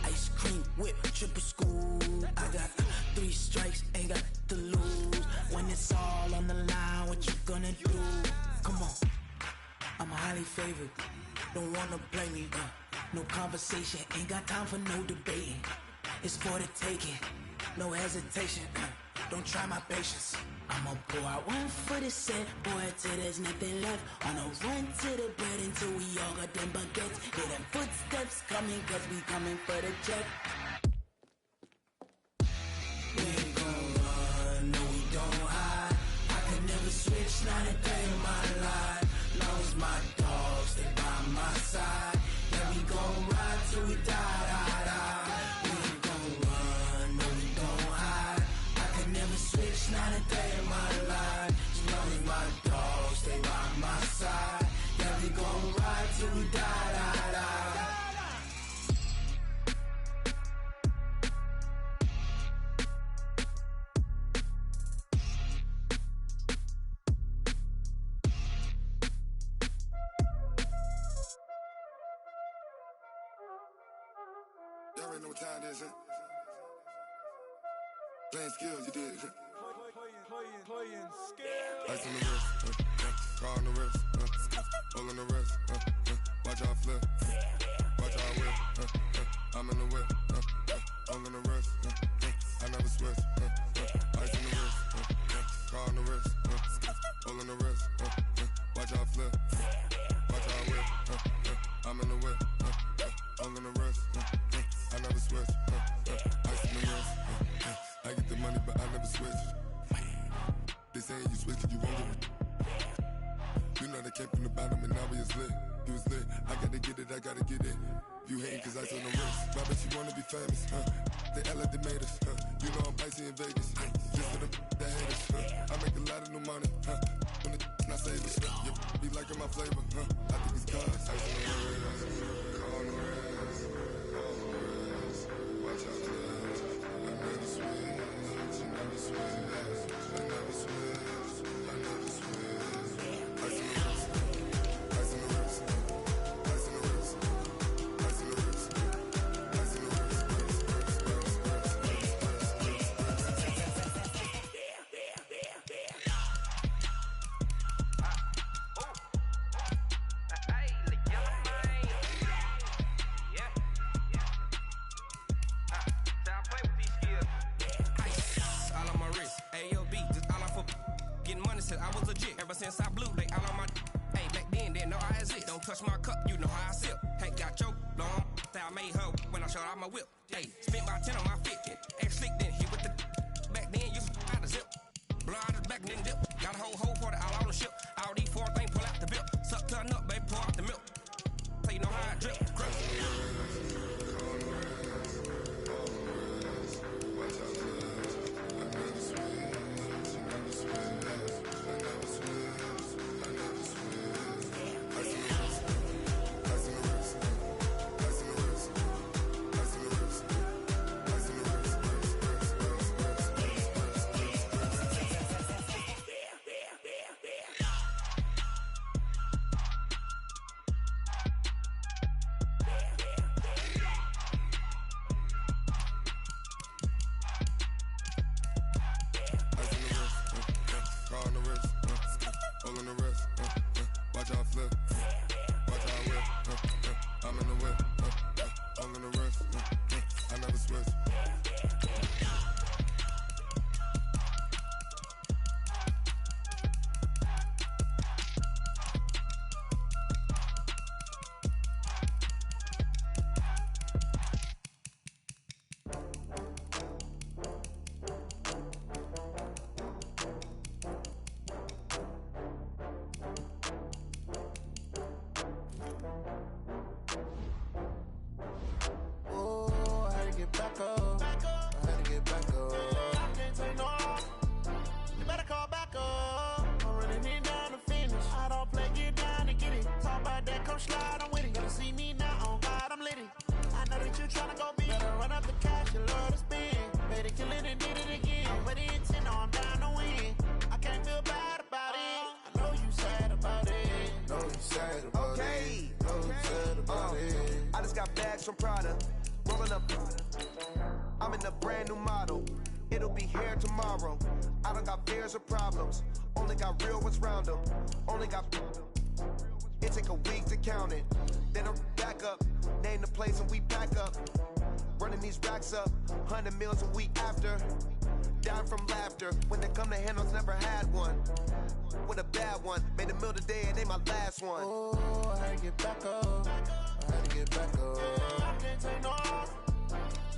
ice cream whip, triple school. I got 3 strikes, ain't got to lose. When it's all on the line, what you gonna do? Come on, I'm highly favored. Don't wanna blame me, no conversation, ain't got time for no debating. It's for the taking, no hesitation, don't try my patience. I'ma pour out one for the set, boy, till there's nothing left. On a run to the bread until we all got them baguettes. Hear them footsteps coming, cause we coming for the check. We ain't gon' run, no we don't hide. I can never switch, not a day in my life. Long as my dogs stay by my side. Yeah, we gon' ride till we die, die, die. We ain't gon' run, no we don't hide. I can never switch, not a day in my life. As long as my dogs stay by my side. Yeah, we gon' ride till we die, die, die. Y'all already know what time it is, huh? Playing skills, you did. Playing skills. Ice on the wrist, car on the wrist, all on the wrist, watch out flip, watch out whip, I'm in the whip, all on the wrist, I never switch, ice on the wrist, car on the wrist, all on the wrist, watch out flip, watch out whip, I'm in the whip, all on the wrist, I never switch, ice on the wrist, I get the money but I never switch. They saying you switch cause you won't get it. You know they came from the bottom and now we is lit. You was lit, I gotta get it, I gotta get it. You hating cause ice on the wrist. Why bet you wanna be famous, They act like they made us, You know I'm icy in Vegas, just for the that hate us, I make a lot of new money, When the not save us, you be liking my flavor, I think it's cause ice on the wrist, car on the wrist, all on the wrist, watch out for this. I never switch, you never switch. I never switch, I never switch. Ice on the wrist, ice on the wrist, ice on the wrist, ice on the wrist, ice on the wrist, I was legit. Ever since I blew, they all on my. Hey, back then, didn't know I exist. Don't touch my cup, you know how I sip. Hey, got choked, long. Say I made her when I showed out my whip. Hey, spent about 10 on my fit. Ex-slick, then hit with the. Back then, you out the zip. Blow out his back, then dip. Got a whole party all on the ship. All these 4 things pull out the bip. Suck, turn up, baby, pour out the milk. So you know how I drip. from Prada. Rolling up, I'm in a brand new model. It'll be here tomorrow. I don't got fears or problems. Only got real ones round them. Only got. It take a week to count it. Then I back up. Name the place and we pack up. Running these racks up. 100 meals a week after. Down from laughter. When they come to handles, never had one. With a bad one. Made a meal today and they my last one. Oh, I had to get back up. I had to get back up. I can't take no off.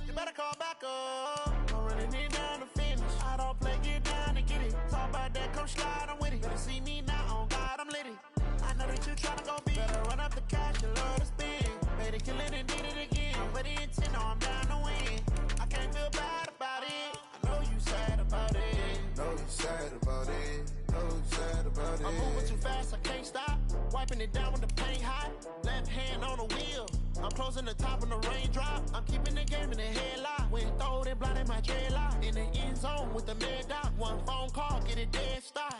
You better call back up. I'm running it down to finish. I don't play, get down to get it. Talk about that, come slide, I'm with it. Better see me now, on God, I'm lit it. I know that you tryna go big. Better run up the cash, you love to spend. Made it, kill it, and did it again. With the intent, no, I'm down to win. I can't feel bad about it. I know you sad about it. Know you sad about it. Know you sad about it. I'm moving too fast, I can't stop. Wiping it down when the paint hot. Left hand on the wheel. I'm closing the top when the raindrop. I'm keeping the game in the headlock. When throwed and blinded my dreadlock. In the end zone with the mad dot. One phone call, get it dead stop.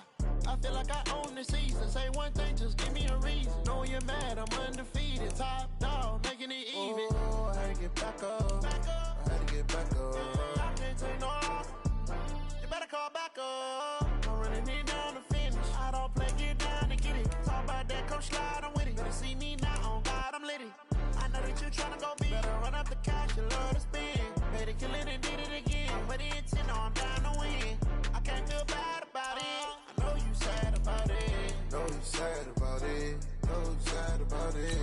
I feel like I own the season. Say one thing, just give me a reason. Know you're mad, I'm undefeated. Top dog, making it even. Oh, I had to get back up. I had to get back up. I can't take no off. You better call back up. I'm running it down to finish. I don't play, get down to get it. Talk about that, come slide, I'm with it. Better see me now, on God, I'm lit it. I know that you tryna go big. Better run up the cash, you love to spend. Made it, kill it, and did it again. But the intent, no, I'm down to win. I can't feel bad about it. I know you sad about it. Know you sad about it. Know you sad about it.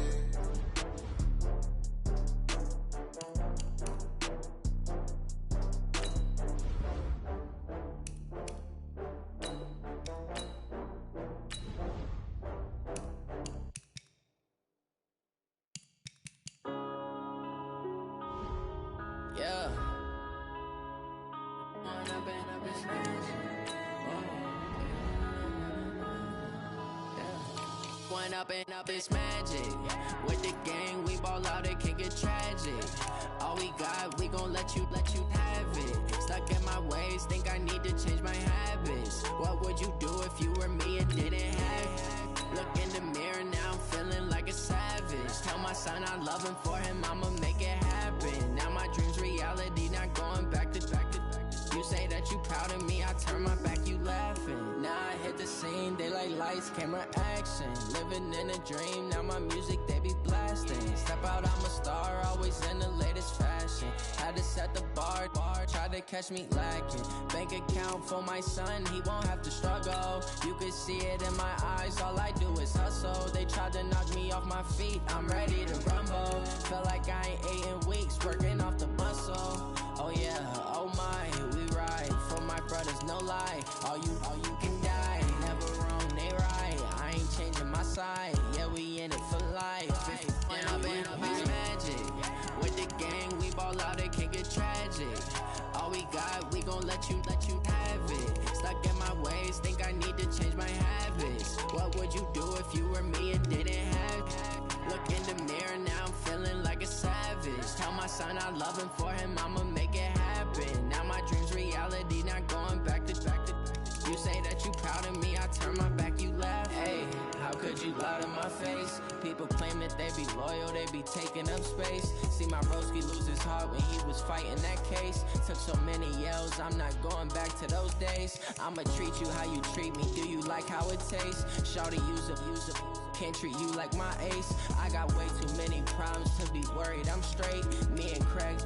Yeah. One up and up, it's magic. With the gang, we ball out, it can get tragic. All we got, we gon' let you have it. Stuck in my ways, think I need to change my habits. What would you do if you were me and didn't have it? Look in the mirror, now I'm feeling like a savage. Tell my son I love him, for him I'ma make it happen. Now my dream's reality, not going back to. You say that you proud of me, I turn my back, you laughing. Now I hit the scene, they like lights, camera, action. Living in a dream, now my music, they be blasting. Step out, I'm a star, always in the latest fashion. Had to set the bar, tried to catch me lacking. Bank account for my son, he won't have to struggle. You can see it in my eyes, all I do is hustle. They tried to knock me off my feet, I'm ready to rumble. Feel like I ain't ate in weeks, working off the muscle. Oh yeah, oh my, we ride for my brothers, no lie. All you can die, never wrong, they right. I ain't changing my side, yeah, we in it for life. And I've been magic. With the gang, we ball out, it can get tragic. All we got, we gon' let you have it. Stuck in my ways, think I need to change my habits. What would you do if you were me and didn't have it? Look in the mirror, now I'm feeling like a savage. Tell my son I love him, for him I'ma make it happen. Now my dream's reality, not going back to. You say that you proud of me, I turn my back, you laugh. Hey, how could you lie to my face? People claim that they be loyal, they be taking up space. See my broski lose his heart when he was fighting that case. Took so many yells, I'm not going back to those days. I'ma treat you how you treat me, do you like how it tastes? Shawty, use up, can't treat you like my ace. I got way too many problems to be worried, I'm straight. Me and Craig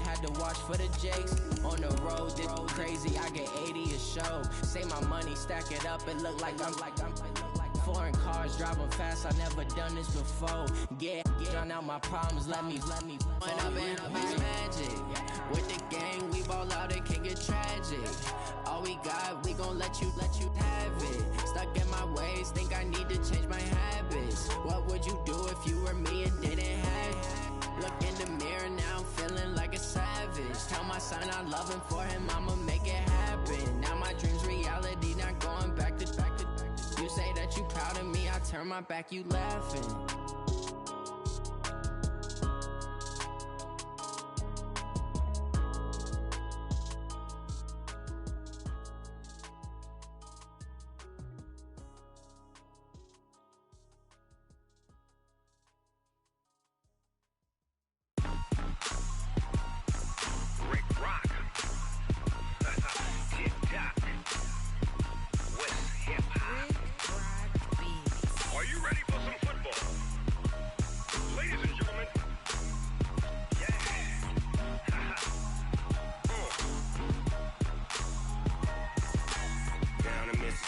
had to watch for the Jakes. On the road, this crazy, I get 80 a show. Say my money, stack it up, it look like I'm foreign cars, driving fast, I never done this before. Drown out my problems, let me One up and up, it's magic. With the gang, we ball out, it can get tragic. All we got, we gon' let you have it. Stuck in my ways, think I need to change my habits. What would you do if you were me and didn't have it? Look in the mirror, now I'm feeling like a savage. Tell my son I love him, for him I'ma make it happen. Now my dream's reality, not going back to. You say that you proud of me, I turn my back, you laughing.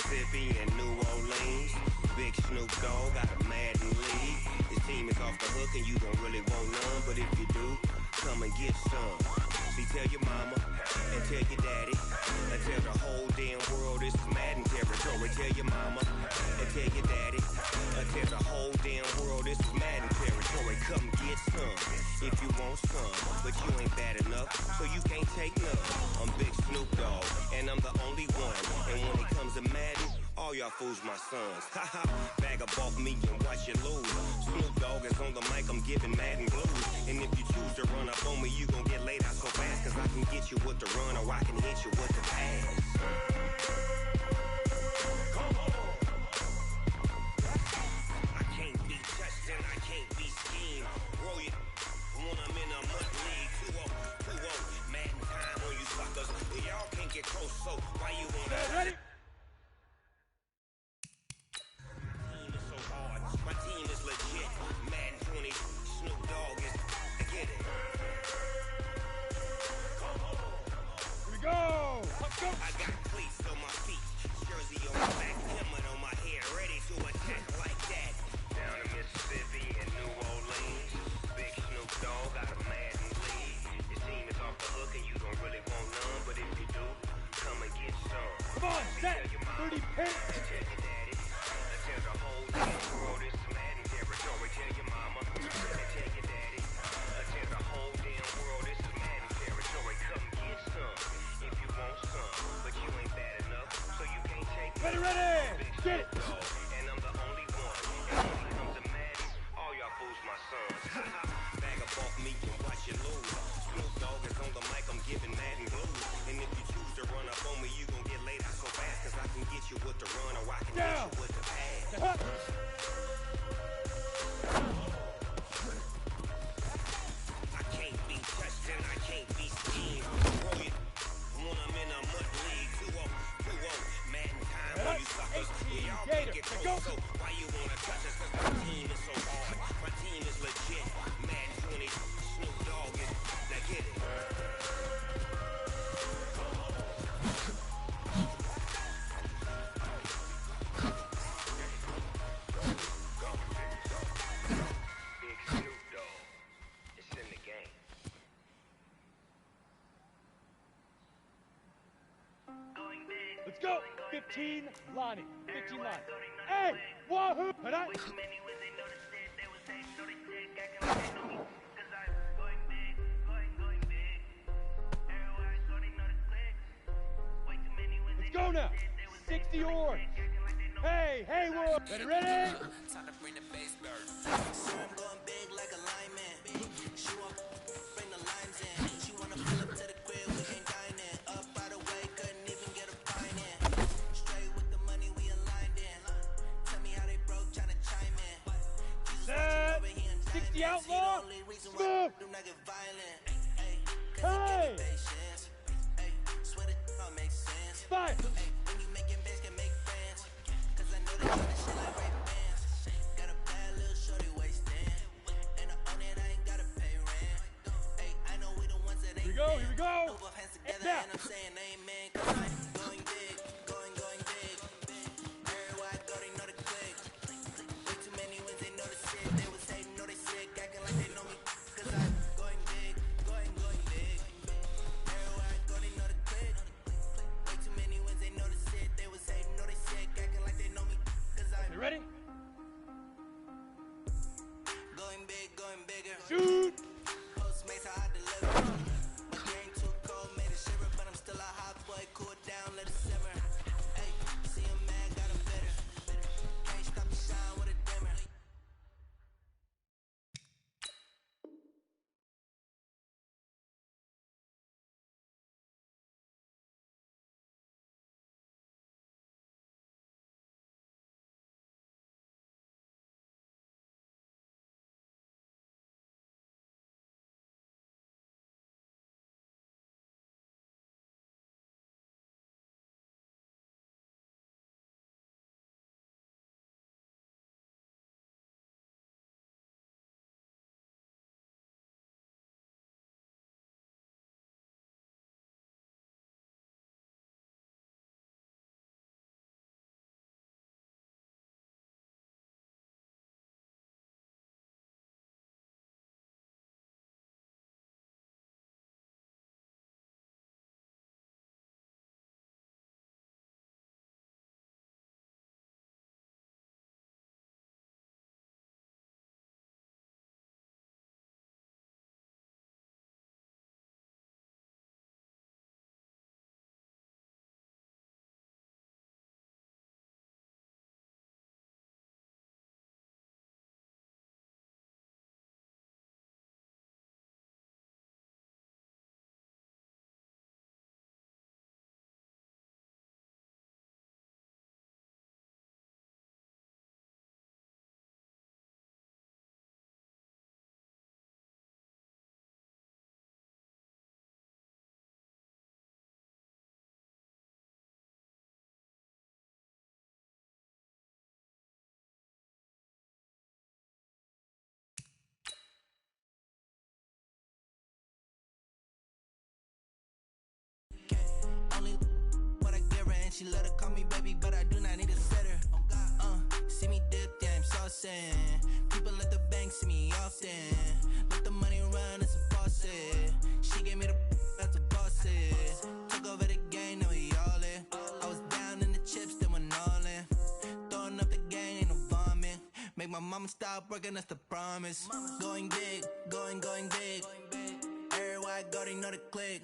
Mississippi and New Orleans. Big Snoop Dogg got a Madden league. His team is off the hook and you don't really want none, but if you do, come and get some. See, tell your mama and tell your daddy and tell the whole damn world this is Madden territory. Tell your mama and tell your daddy and tell the whole damn world this is Madden territory. Come get some if you want some, but you ain't bad enough, so you can't take none. I'm Big Snoop Dogg and I'm the only one. And when it comes to Madden, all y'all fools my sons. Haha, bag up off me and watch you lose. Snoop Dogg is on the mic, I'm giving Madden blues. And if you choose to run up on me, you gon' get laid out so fast. Cause I can get you with the run or I can hit you with the pass. Come on. I can't be touched and I can't be schemed. Roll it when I'm in a mud league. 2-0, Madden time on you suckers. Y'all can't get close, so why you wanna ready? My team is legit. Madden 20, Snoop Dogg is. Get it. Come on. Here we go. Let's go. I got cleats on my feet, jersey on my back, helmet on my head, ready to attack like that. Down in Mississippi and New Orleans, Big Snoop Dogg got a Madden league. His team is off the hook and you don't really want none, but if you do, come and get some. Come on, set. 30 pins. Tell your daddy, tell the whole damn world this is Madden territory. Tell your mama, tell your daddy, tell the whole damn world this is Madden territory. Come get some if you want some, but you ain't bad enough, so you can't take it. Ready, get it. And I'm the only one. And when it comes to Madden, all y'all fools my sons. Bag up off me and watch you lose. Snoop Dogg is on the mic, I'm giving Madden blues. And if you choose to run up on me, you gon' get laid out so fast. Cause I can get you with the run or I can get you with the pass. I can't be touched and I can't be schemed. Roll it when I'm in a mud league. 2-0, Madden time on you suckers. Y'all can't get close, so why you wanna touch us? Cause my team is so hard. My team is legit. Madden 20, Snoop Dogg is. Now get it. Big Snoop Dogg. It's in the game. Let's go. 15, Lonnie. 15, Lonnie. Hey, wahoo. Put on. Let's go now. 60 orange. Hey, Haywood. Ready? Time to bring the bass bird. So I'm going big like a lineman. She want bring the lines in. She wanna pull up to the crib, we ain't dining. Up by the way, couldn't even get a pine in. Straight with the money we aligned in. Tell me how they broke, tryna chime in. Set. 60 outlaw. Smooth. Do not get violent. Hey, cause it give me patience. Hey, swear that all makes sense. Fine. Hey, when you making bands can make friends. Cause I know they got shit like Ray Bans. Got a bad little shorty wasting. And I own it, I ain't gotta pay rent. Hey, I know we the ones that ain't. Here we go, here we go. Throw both hands together and I'm saying amen. Cause I'm going big, going big. Everywhere I go, they know the click. Way too many wins, they know the shit. They was hating, know they sick, acting like they know me. Cause I'm going big, going big. Everywhere I go, they know the click. Way too many wins, they know She let her call me baby, but I do not need a setter. See me dip, yeah, I'm saucing. People at the bank see me often. Let the money run, it's a faucet. She gave me the that's a faucet. Took over the game, now we all in. I was down in the chips, then went all in. Throwing up the gang, ain't no vomit. Make my mama stop working, that's the promise. Going big, going big. Everywhere I go, they know the click.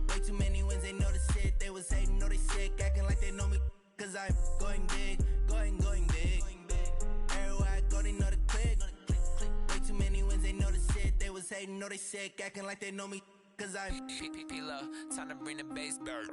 Way too many wins, they know the shit. They was hating, know they sick, acting like they know me. Cause I'm going big, going big. Everywhere I go, they know the click. Way too many wins, they know the shit. They was hating, know they sick, acting like they know me. Cause I'm P-P-P-Love, time to bring the bass bird.